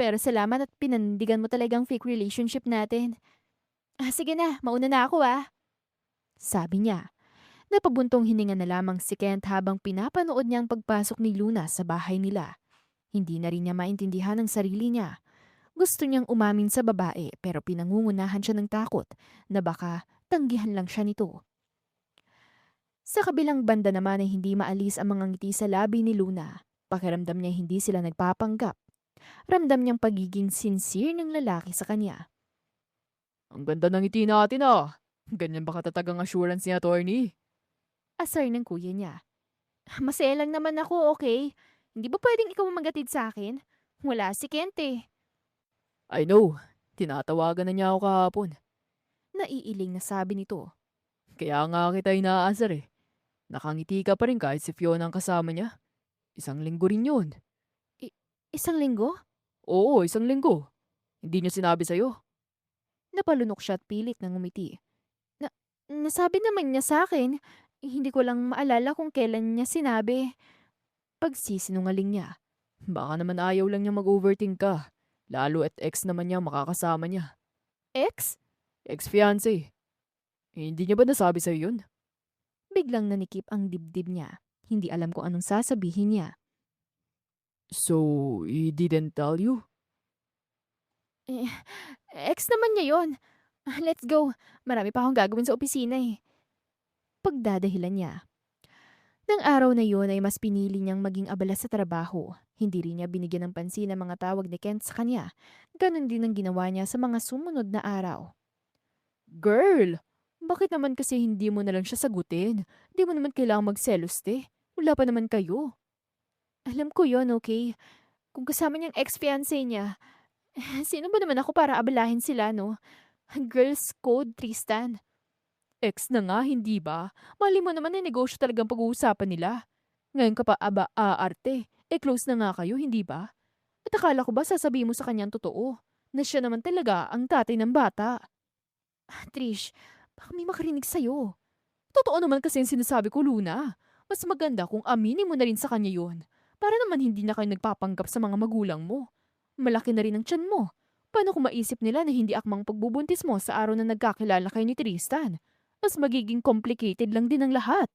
Pero salamat at pinandigan mo talagang fake relationship natin. Sige na, mauna na ako ah. Sabi niya. Napabuntong hininga na lamang si Kent habang pinapanood niya ang pagpasok ni Luna sa bahay nila. Hindi na rin niya maintindihan ang sarili niya. Gusto niyang umamin sa babae pero pinangungunahan siya ng takot na baka tanggihan lang siya nito. Sa kabilang banda naman ay hindi maalis ang mga ngiti sa labi ni Luna. Pakiramdam niya hindi sila nagpapanggap. Ramdam niyang pagiging sincere ng lalaki sa kanya. Ang ganda ng ngiti natin ah. Ganyan ba katatag ang assurance ni attorney? Asar ng kuya niya. Masaya lang naman ako, okay? Hindi ba pwedeng ikaw ang magatid sa akin? Wala si Kent eh. I know. Tinatawagan na niya ako kahapon. Naiiling na sabi nito. Kaya nga kita inaasar eh. Nakangiti ka pa rin kahit si Fiona ang kasama niya. Isang linggo rin yun. Isang linggo? Oo, isang linggo. Hindi niya sinabi sa'yo. Napalunok siya at pilit ng umiti. Nasabi naman niya sa akin. Hindi ko lang maalala kung kailan niya sinabi. Pagsisinungaling niya. Baka naman ayaw lang niya mag-overthink ka. Lalo at ex naman niya ang makakasama niya. Ex? Ex-fiancé. Hindi niya ba nasabi sa'yo yun? Biglang nanikip ang dibdib niya. Hindi alam kung anong sasabihin niya. So, he didn't tell you? Eh, ex naman niya yon. Let's go. Marami pa akong gagawin sa opisina eh. Pagdadahilan niya. Nang araw na yun ay mas pinili niyang maging abala sa trabaho. Hindi rin niya binigyan ng pansin ang mga tawag ni Kent sa kanya. Ganon din ang ginawa niya sa mga sumunod na araw. Girl! Bakit naman kasi hindi mo na lang siya sagutin? Hindi mo naman kailangang magselos, te. Wala pa naman kayo. Alam ko yon, okay? Kung kasama niyang ex-fiancé niya, sino ba naman ako para abalahin sila, no? Girls code, Tristan. Ex na nga, hindi ba? Mali mo naman na negosyo talagang pag-uusapan nila. Ngayon ka pa aba aarte. Close na nga kayo, hindi ba? At akala ko ba sasabihin mo sa kanya ang totoo? Na siya naman talaga ang tatay ng bata. Trish, baka may makarinig sa'yo. Totoo naman kasi yung sinasabi ko, Luna. Mas maganda kung aminin mo na rin sa kanya yun. Para naman hindi na kayo nagpapanggap sa mga magulang mo. Malaki na rin ang tiyan mo. Paano kung maisip nila na hindi akmang pagbubuntis mo sa araw na nagkakilala kayo ni Tristan? Mas magiging complicated lang din ang lahat.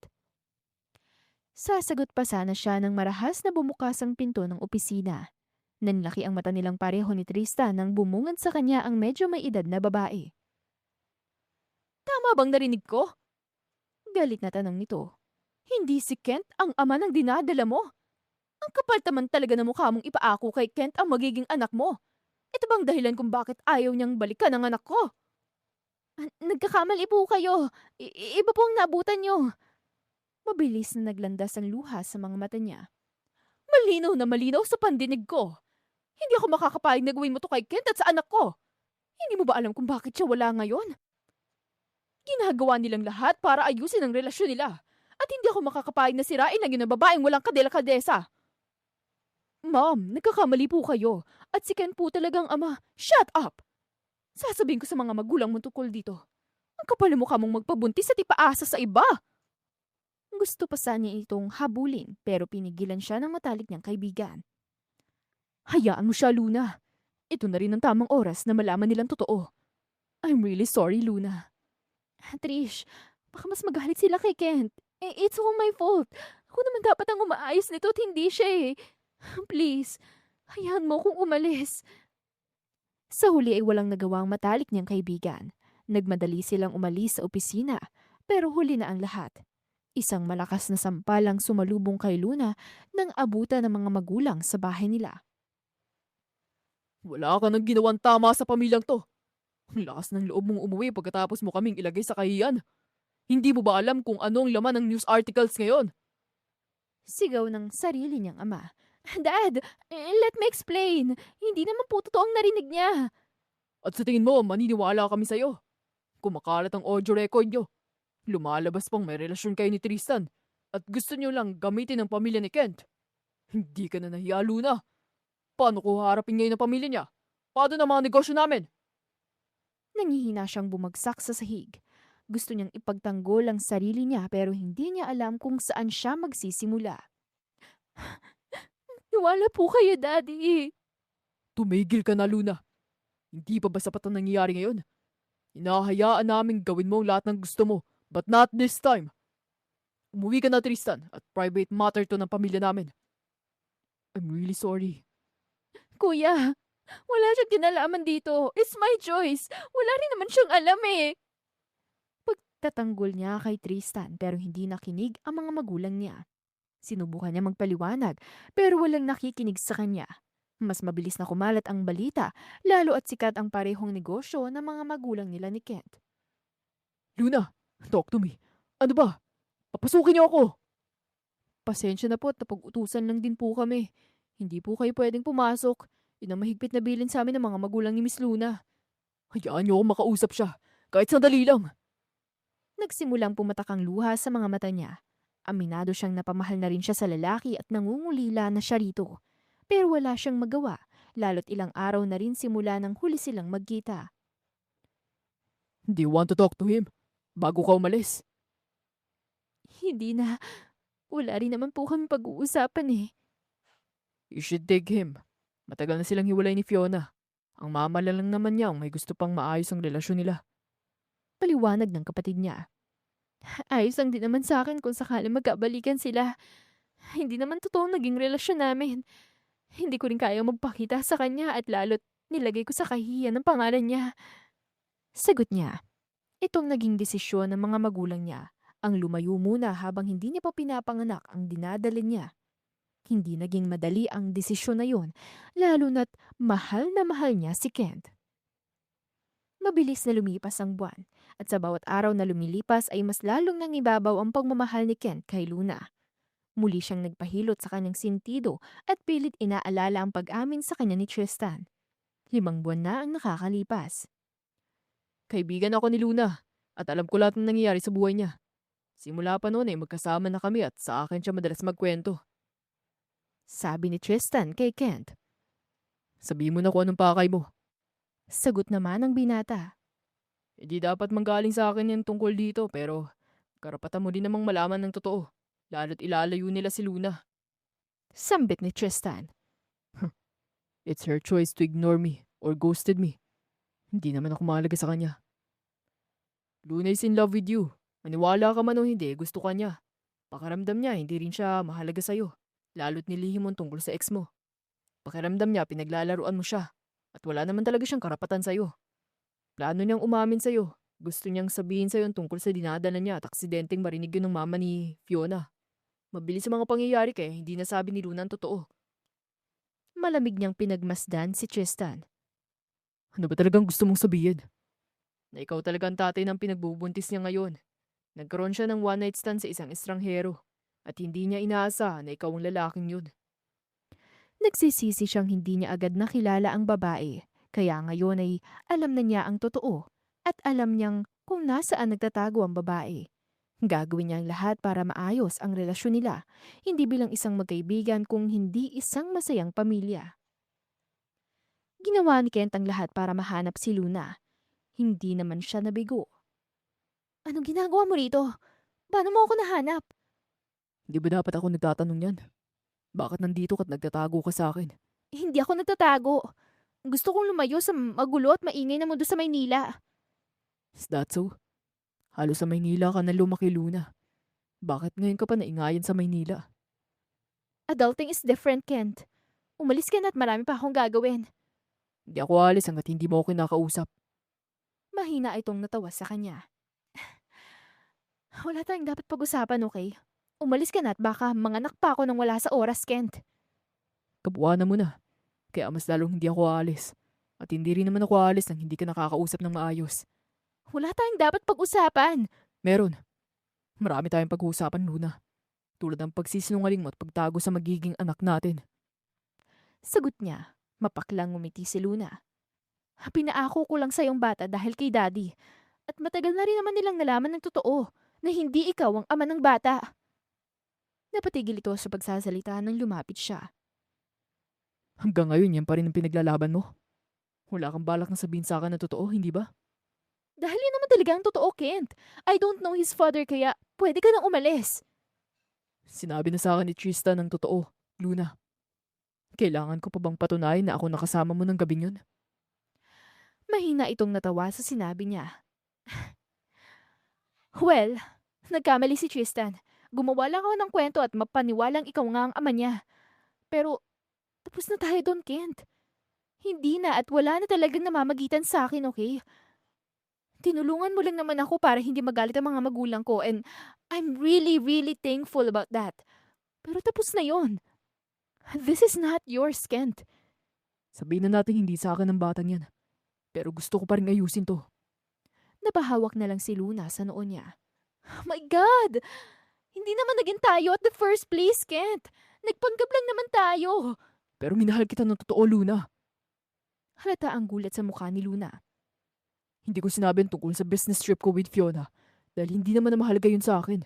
Sasagot pa sana siya nang marahas na bumukas ang pinto ng opisina. Nanlaki ang mata nilang pareho ni Tristan nang bumungad sa kanya ang medyo may edad na babae. Tama bang narinig ko? Galit na tanong nito. Hindi si Kent ang ama ng dinadala mo? Ang kapal naman talaga na mukha mong ipaako kay Kent ang magiging anak mo. Ito bang dahilan kung bakit ayaw niyang balikan ang anak ko? Nagkakamali po kayo. Iba po ang naabutan niyo. Mabilis na naglandas ang luha sa mga mata niya. Malinaw na malinaw sa pandinig ko. Hindi ako makakapayag na gawin mo to kay Kent at sa anak ko. Hindi mo ba alam kung bakit siya wala ngayon? Ginagawa nilang lahat para ayusin ang relasyon nila. At hindi ako makakapayag na sirain lang yun ng babaeng walang kadela-kadesa. Ma'am, nagkakamali po kayo. At si Ken po talagang ama. Shut up! Sasabihin ko sa mga magulang mo tungkol dito. Ang kapal ng mukha mong magpabuntis at ipaasa sa iba. Gusto pa sana niya itong habulin pero pinigilan siya ng matalik niyang kaibigan. Hayaan mo siya, Luna. Ito na rin ang tamang oras na malaman nilang totoo. I'm really sorry, Luna. Trish, baka mas magalit sila kay Kent. It's all my fault. Ako naman dapat ang umaayos nito at hindi siya eh. Please, hayaan mo kung umalis. Sa huli ay walang nagawang matalik niyang kaibigan. Nagmadali silang umalis sa opisina, pero huli na ang lahat. Isang malakas na sampal ang sumalubong kay Luna nang abutan ng mga magulang sa bahay nila. Wala ka nang ginawang tama sa pamilyang to. Ang lakas ng loob mong umuwi pagkatapos mo kaming ilagay sa kahiyan. Hindi mo ba alam kung ano ang laman ng news articles ngayon? Sigaw ng sarili niyang ama. Dad, let me explain. Hindi naman po totoo ang narinig niya. At sa tingin mo, maniniwala kami sa'yo. Kumakalat ang audio record nyo. Lumalabas pang may relasyon kayo ni Tristan at gusto nyo lang gamitin ang pamilya ni Kent. Hindi ka na nahiya, Luna. Paano ko harapin ngayon ang pamilya niya? Paano na mga negosyo namin? Nangihina siyang bumagsak sa sahig. Gusto niyang ipagtanggol ang sarili niya pero hindi niya alam kung saan siya magsisimula. Niwala po kayo, Daddy. Tumigil ka na, Luna. Hindi pa ba sapat ang nangyayari ngayon? Hinahayaan namin gawin mo ang lahat ng gusto mo, but not this time. Umuwi ka na, Tristan, at private matter to ng pamilya namin. I'm really sorry. Kuya, wala siyang kinalaman dito. It's my choice. Wala rin naman siyang alam eh. Pagtatanggol niya kay Tristan pero hindi nakinig ang mga magulang niya. Sinubukan niya magpaliwanag pero walang nakikinig sa kanya. Mas mabilis na kumalat ang balita, lalo at sikat ang parehong negosyo ng mga magulang nila ni Kent. Luna, talk to me. Ano ba? Papasukin niyo ako. Pasensya na po at napag-utusan lang din po kami. Hindi po kayo pwedeng pumasok. Yun ang mahigpit na bilin sa amin ng mga magulang ni Miss Luna. Hayaan niyo ako makausap siya. Kahit sandali lang. Nagsimulang pumatak ang luha sa mga mata niya. Aminado siyang napamahal na rin siya sa lalaki at nangungulila na siya rito. Pero wala siyang magawa, lalo't ilang araw na rin simula nang huli silang magkita. Do you want to talk to him? Bago ka umalis. Hindi na. Wala rin naman po kami pag-uusapan eh. You should take him. Matagal na silang hiwalay ni Fiona. Ang mamala lang naman niya ang may gusto pang maayos ang relasyon nila. Paliwanag ng kapatid niya. Ayos lang din naman sa akin kung sakaling magkabalikan sila. Hindi naman totoong naging relasyon namin. Hindi ko rin kaya magpakita sa kanya at lalo't nilagay ko sa kahihiyan ng pangalan niya. Sagot niya. Itong naging desisyon ng mga magulang niya. Ang lumayo muna habang hindi niya pa pinapanganak ang dinadala niya. Hindi naging madali ang desisyon na yun, lalo na't mahal na mahal niya si Kent. Mabilis na lumipas ang buwan, at sa bawat araw na lumilipas ay mas lalong nangibabaw ang pagmamahal ni Kent kay Luna. Muli siyang nagpahilot sa kanyang sintido at pilit inaalala ang pag-amin sa kanya ni Tristan. 5 buwan na ang nakakalipas. Kaibigan ako ni Luna at alam ko lahat ng nangyayari sa buhay niya. Simula pa noon magkasama na kami at sa akin siya madalas magkwento. Sabi ni Tristan kay Kent. Sabihin mo na kung anong pakay mo. Sagot naman ng binata. Hindi dapat manggaling sa akin yung tungkol dito pero karapatan mo din namang malaman ng totoo. Lalo't ilalayo nila si Luna. Sambit ni Tristan. It's her choice to ignore me or ghosted me. Hindi naman ako mahalaga sa kanya. Luna is in love with you. Maniwala ka man o hindi, gusto ka niya. Pakiramdam niya, hindi rin siya mahalaga sa'yo. Lalo't nilihim mo tungkol sa ex mo. Pakiramdam niya, pinaglalaruan mo siya. At wala naman talaga siyang karapatan sa'yo. Plano niyang umamin sa'yo. Gusto niyang sabihin sa'yo tungkol sa dinadala niya at aksidenteng marinig yun ng mama ni Fiona. Mabilis sa mga pangyayari kaya hindi nasabi ni Luna ang totoo. Malamig niyang pinagmasdan si Tristan. Ano ba talagang gusto mong sabihin? Na ikaw talaga ang tatay ng pinagbubuntis niya ngayon. Nagkaroon siya ng one-night stand sa isang estranghero. At hindi niya inaasahan na ikaw ang lalaking yun. Nagsisisi siyang hindi niya agad nakilala ang babae. Kaya ngayon ay alam na niya ang totoo. At alam niyang kung nasaan nagtatago ang babae. Gagawin niya ang lahat para maayos ang relasyon nila. Hindi bilang isang magkaibigan kung hindi isang masayang pamilya. Ginawa ni Kent ang lahat para mahanap si Luna. Hindi naman siya nabigo. Anong ginagawa mo rito? Paano mo ako nahanap? Di ba dapat ako nagtatanong yan? Bakit nandito ka't nagtatago ka sa akin? Hindi ako nagtatago. Gusto kong lumayo sa magulo at maingay na mundo sa Maynila. Is that so? Halos sa Maynila ka na lumaki, Luna. Bakit ngayon ka pa naingayan sa Maynila? Adulting is different, Kent. Umalis ka na at marami pa akong gagawin. Hindi ako alis hanggat hindi mo ako kinakausap. Mahina itong natawa sa kanya. Wala tayong dapat pag-usapan, okay? Umalis ka na at baka manganak pa ako nang wala sa oras, Kent. Kabuuan mo na. Kaya mas lalong hindi ako aalis. At hindi rin naman ako aalis nang hindi ka nakakausap ng maayos. Wala tayong dapat pag-usapan. Meron. Marami tayong pag-uusapan, Luna. Tulad ng pagsisinungaling mo at pagtago sa magiging anak natin. Sagot niya. Mapaklang ngumiti si Luna. Pinaako ko lang sa iyong bata dahil kay Daddy. At matagal na rin naman nilang nalaman ng totoo na hindi ikaw ang ama ng bata. Napatigil ito sa pagsasalita nang lumapit siya. Hanggang ngayon yan pa rin ang pinaglalaban mo. Wala kang balak na sabihin sa akin na totoo, hindi ba? Dahil yun naman talaga ang totoo, Kent. I don't know his father kaya pwede ka nang umalis. Sinabi na sa akin ni Tristan ng totoo, Luna. Kailangan ko pa bang patunayan na ako nakasama mo ng gabing yun? Mahina itong natawa sa sinabi niya. Well, nagkamali si Tristan. Gumawa lang ako ng kwento at mapaniwalang ikaw nga ang ama niya. Pero, tapos na tayo doon, Kent. Hindi na at wala na talagang namamagitan sa akin, okay? Tinulungan mo lang naman ako para hindi magalit ang mga magulang ko and I'm really, really thankful about that. Pero tapos na yon. This is not yours, Kent. Sabihin na natin hindi sa akin ng batang yan. Pero gusto ko pa rin ayusin to. Napahawak na lang si Luna sa noo niya. Oh my God! Hindi naman naging tayo at the first place, Kent. Nagpanggap lang naman tayo. Pero minahal kita ng totoo, Luna. Halata ang gulat sa mukha ni Luna. Hindi ko sinabi tungkol sa business trip ko with Fiona dahil hindi naman na mahalaga yun sa akin.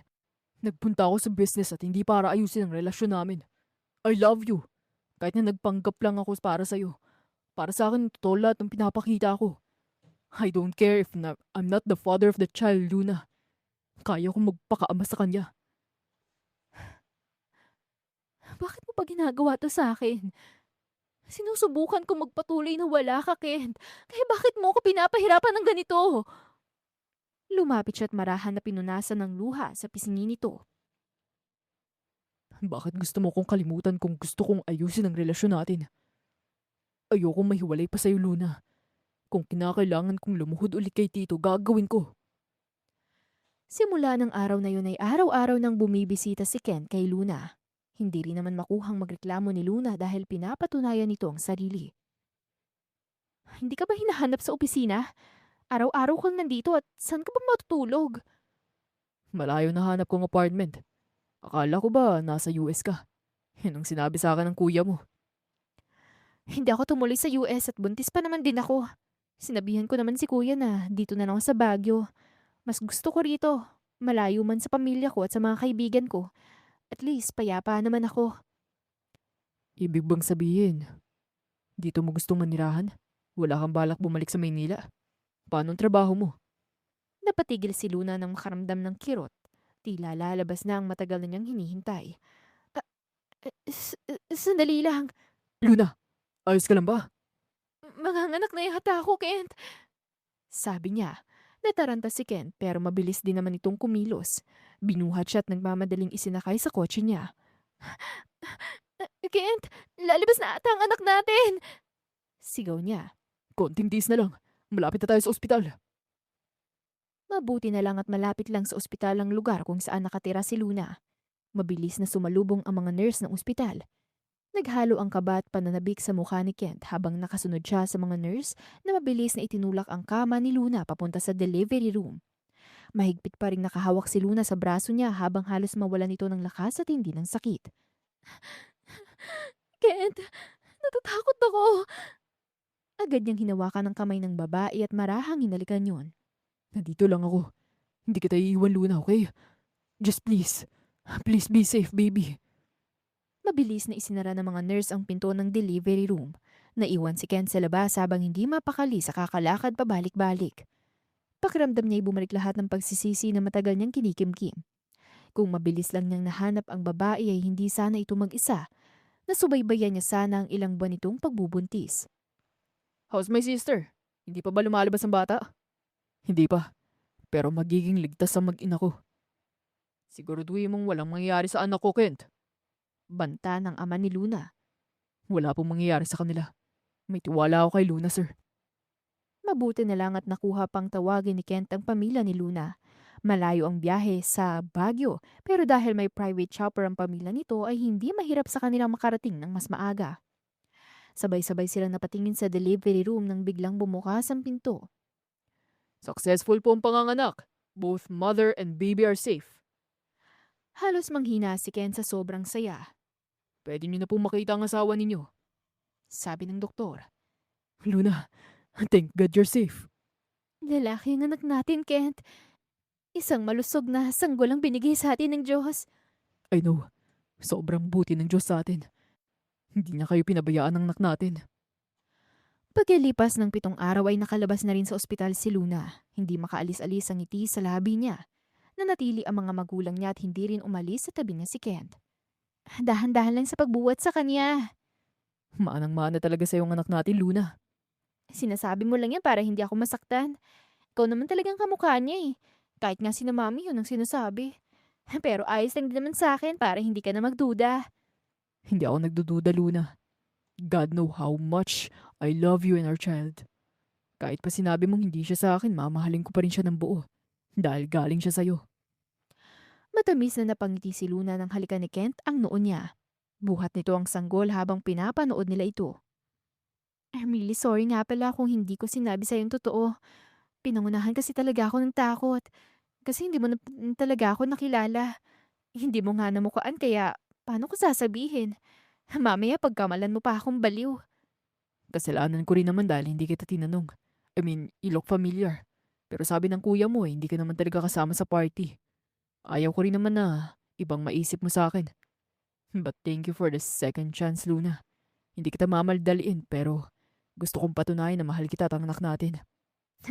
Nagpunta ako sa business at hindi para ayusin ang relasyon namin. I love you. Kahit na nagpanggap lang ako para sa'yo. Para sa akin, totoo lahat ng pinapakita ko. I don't care if I'm not the father of the child, Luna. Kaya kong magpakaama sa kanya. Bakit mo pa ginagawa to sa akin? Sinusubukan ko magpatuloy na wala ka, Kent. Kaya bakit mo ako pinapahirapan ng ganito? Lumapit siya at marahan na pinunasan ng luha sa pisngi nito. Bakit gusto mo kong kalimutan kung gusto kong ayusin ang relasyon natin? Ayokong mahiwalay pa sa'yo, Luna. Kung kinakailangan kong lumuhod ulit kay Tito, gagawin ko. Simula ng araw na yun ay araw-araw nang bumibisita si Ken kay Luna. Hindi rin naman makuhang magreklamo ni Luna dahil pinapatunayan nito ang sarili. Hindi ka ba hinahanap sa opisina? Araw-araw kang nandito at saan ka ba matutulog? Malayo na hanap kong apartment. Akala ko ba nasa US ka? Yun ang sinabi sa akin ng kuya mo. Hindi ako tumuloy sa US at buntis pa naman din ako. Sinabihan ko naman si kuya na dito na lang ako sa Baguio. Mas gusto ko rito. Malayo man sa pamilya ko at sa mga kaibigan ko. At least payapa naman ako. Ibig bang sabihin, dito mo gustong manirahan? Wala kang balak bumalik sa Maynila? Paano ang trabaho mo? Napatigil si Luna nang makaramdam ng kirot. Tila lalabas na ang matagal na niyang hinihintay. Ah, sandali lang. Luna, ayos ka lang ba? Manganganak na yata ako, Kent. Sabi niya. Nataranta si Kent pero mabilis din naman itong kumilos. Binuhat siya at nagmamadaling isinakay sa kotse niya. Kent, lalabas na ata ang anak natin! Sigaw niya. Konting tiis na lang. Malapit na tayo sa ospital. Mabuti na lang at malapit lang sa ospital ang lugar kung saan nakatira si Luna. Mabilis na sumalubong ang mga nurse ng ospital. Naghalo ang kaba at pananabik sa mukha ni Kent habang nakasunod siya sa mga nurse na mabilis na itinulak ang kama ni Luna papunta sa delivery room. Mahigpit pa rin nakahawak si Luna sa braso niya habang halos mawalan ito ng lakas at hindi ng sakit. Kent, natatakot ako. Agad niyang hinawakan ang kamay ng babae at marahang hinalikan yun. Nandito lang ako. Hindi kita iiwan, Luna, okay? Just please. Please be safe, baby. Mabilis na isinara ng mga nurse ang pinto ng delivery room. Naiwan si Ken sa labas habang hindi mapakali sa kakalakad pabalik-balik. Pakiramdam niya ay bumalik lahat ng pagsisisi na matagal niyang kinikimkim. Kung mabilis lang niyang nahanap ang babae ay hindi sana ito mag-isa. Nasubaybayan niya sana ang ilang buwan nitong pagbubuntis. How's my sister? Hindi pa ba lumalabas ang bata? Hindi pa. Pero magiging ligtas ang mag-ina ko. Siguraduhin mong walang mangyayari sa anak ko, Kent. Banta ng ama ni Luna. Wala pong mangyayari sa kanila. May tiwala ako kay Luna, sir. Mabuti na lang at nakuha pang tawagin ni Kent ang pamilya ni Luna. Malayo ang biyahe sa Baguio pero dahil may private chopper ang pamilya nito ay hindi mahirap sa kanilang makarating ng mas maaga. Sabay-sabay silang napatingin sa delivery room nang biglang bumukas ang pinto. Successful po ang panganganak. Both mother and baby are safe. Halos manghina si Ken sa sobrang saya. Pwede niyo na pong makita ang asawa ninyo. Sabi ng doktor. Luna, thank God you're safe. Lalaki ang anak natin, Kent. Isang malusog na sanggol ang binigay sa atin ng Diyos. I know. Sobrang buti ng Diyos sa atin. Hindi niya kayo pinabayaan ng anak natin. Pagkalipas ng 7 araw ay nakalabas na rin sa ospital si Luna. Hindi makaalis-alis ang ngiti sa labi niya. Nanatili ang mga magulang niya at hindi rin umalis sa tabi niya si Kent. Dahan-dahan lang sa pagbuhat sa kanya. Manang-mana talaga sa iyong anak natin, Luna. Sinasabi mo lang yan para hindi ako masaktan. Ikaw naman talagang kamukha niya eh. Kahit nga sina mami yun ang sinasabi. Pero ayos lang din naman sa akin para hindi ka na magduda. Hindi ako nagdududa, Luna. God know how much I love you and our child. Kahit pa sinabi mong hindi siya sa akin, mamahalin ko pa rin siya ng buo. Dahil galing siya sa'yo. Matamis na napangiti si Luna nang halikan ni Kent ang noo niya. Buhat nito ang sanggol habang pinapanood nila ito. I'm really sorry nga pala kung hindi ko sinabi sa'yo yung totoo. Pinangunahan kasi talaga ako ng takot. Kasi hindi mo na talaga ako nakilala. Hindi mo nga namukaan kaya paano ko sasabihin? Mamaya pagkamalan mo pa akong baliw. Kasalanan ko rin naman dahil hindi kita tinanong. I mean, you look familiar. Pero sabi ng kuya mo, hindi ka naman talaga kasama sa party. Ayaw ko rin naman na ibang maisip mo sa akin. But thank you for the second chance, Luna. Hindi kita mamaldaliin pero gusto kong patunayan na mahal kita at ang anak natin.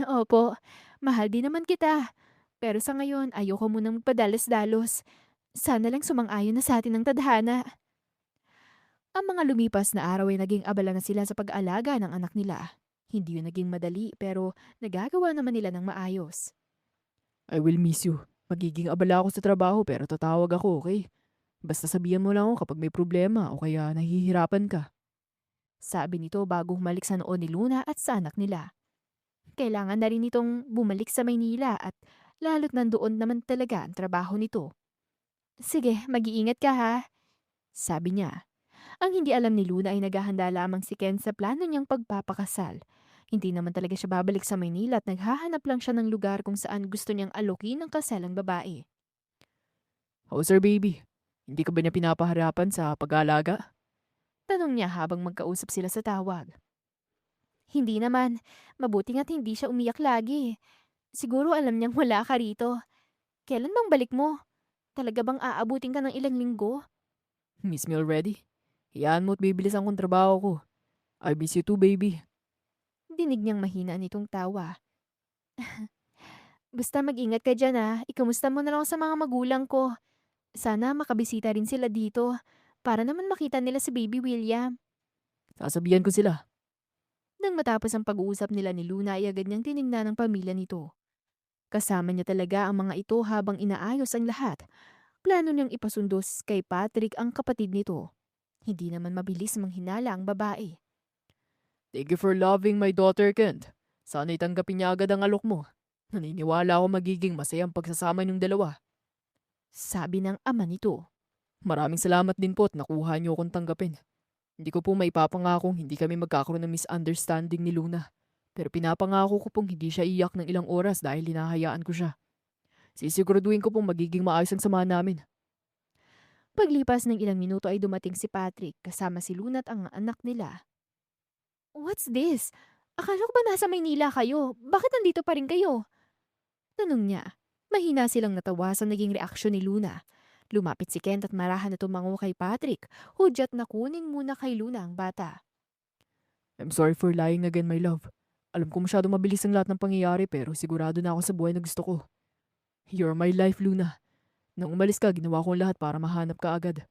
Opo, mahal din naman kita. Pero sa ngayon, ayoko munang magpadalos-dalos. Sana lang sumang-ayon na sa atin ng tadhana. Ang mga lumipas na araw ay naging abala na sila sa pag-alaga ng anak nila. Hindi yun naging madali pero nagagawa naman nila ng maayos. I will miss you. Magiging abala ako sa trabaho pero tatawag ako, okay? Basta sabihan mo lang ako kapag may problema o kaya nahihirapan ka. Sabi nito bago humalik sa noon ni Luna at sa anak nila. Kailangan na rin itong bumalik sa Maynila at lalo't nandoon naman talaga ang trabaho nito. Sige, mag-iingat ka ha, sabi niya. Ang hindi alam ni Luna ay naghahanda lamang si Ken sa plano niyang pagpapakasal. Hindi naman talaga siya babalik sa Maynila at naghahanap lang siya ng lugar kung saan gusto niyang alokin ng kasal ang babae. How's our baby? Hindi ka ba niya pinapahirapan sa pag-aalaga? Tanong niya habang magkausap sila sa tawag. Hindi naman. Mabuti nga't hindi siya umiyak lagi. Siguro alam niyang wala ka rito. Kailan bang balik mo? Talaga bang aabutin ka ng ilang linggo? Miss me already? Hayaan mo't bibilisan kong trabaho ko. I miss you too, baby. Dinig niyang mahina nitong tawa. Basta mag-ingat ka dyan ah. Ikamusta mo na lang sa mga magulang ko. Sana makabisita rin sila dito. Para naman makita nila si Baby William. Sasabihan ko sila. Nang matapos ang pag-uusap nila ni Luna ay agad niyang tinignan ang pamilya nito. Kasama niya talaga ang mga ito habang inaayos ang lahat. Plano niyang ipasundos kay Patrick ang kapatid nito. Hindi naman mabilis manghinala ang babae. Thank you for loving my daughter, Kent. Sana'y tanggapin niya agad ang alok mo. Naniniwala ako magiging masayang pagsasama niyong dalawa. Sabi ng ama nito. Maraming salamat din po at nakuha niyo akong tanggapin. Hindi ko po maipapangakong hindi kami magkakaroon ng misunderstanding ni Luna. Pero pinapangako ko pong hindi siya iyak ng ilang oras dahil hinahayaan ko siya. Sisiguraduhin ko pong magiging maayos ang samahan namin. Paglipas ng ilang minuto ay dumating si Patrick kasama si Luna at ang anak nila. What's this? Akala ko ba nasa Maynila kayo? Bakit nandito pa rin kayo? Tanong niya. Mahina silang natawa sa naging reaksyon ni Luna. Lumapit si Kent at marahan na tumango kay Patrick. Hudyat na kunin muna kay Luna ang bata. I'm sorry for lying again, my love. Alam ko masyado mabilis ang lahat ng pangyayari pero sigurado na ako sa buhay na gusto ko. You're my life, Luna. Nang umalis ka, ginawa ko ang lahat para mahanap ka agad.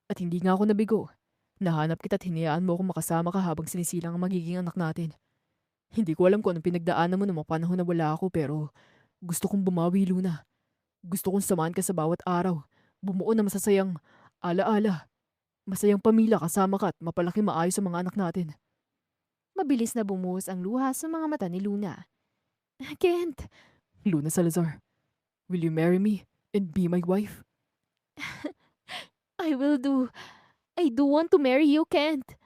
At hindi nga ako nabigo. Nahanap kita at hinayaan mo akong makasama ka habang sinisilang ang magiging anak natin. Hindi ko alam kung anong pinagdaanan mo ng mga panahon na wala ako pero gusto kong bumawi, Luna. Gusto kong samahan ka sa bawat araw. Bumuo na masasayang alaala. Masayang pamilya kasama ka at mapalaki maayos sa mga anak natin. Mabilis na bumuhos ang luha sa mga mata ni Luna. Kent, Luna Salazar, will you marry me and be my wife? I will do. I do want to marry you, Kent.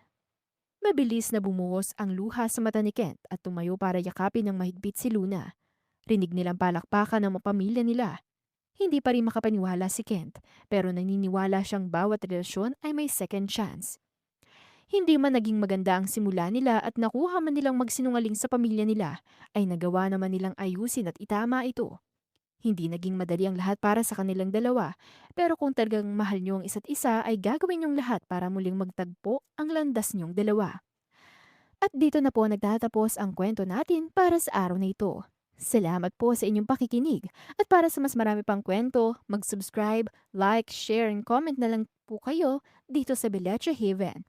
Mabilis na bumuhos ang luha sa mata ni Kent at tumayo para yakapin ng mahigpit si Luna. Rinig nilang palakpakan ng mga pamilya nila. Hindi pa rin makapaniwala si Kent pero naniniwala siyang bawat relasyon ay may second chance. Hindi man naging maganda ang simula nila at nakuha man nilang magsinungaling sa pamilya nila, ay nagawa naman nilang ayusin at itama ito. Hindi naging madali ang lahat para sa kanilang dalawa, pero kung talagang mahal niyo ang isa't isa ay gagawin niyong lahat para muling magtagpo ang landas niyong dalawa. At dito na po nagtatapos ang kwento natin para sa araw na ito. Salamat po sa inyong pakikinig at para sa mas marami pang kwento, mag-subscribe, like, share, and comment na lang po kayo dito sa Belecha Haven.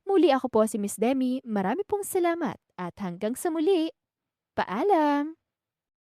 Muli ako po si Miss Demi, marami pong salamat at hanggang sa muli. Paalam!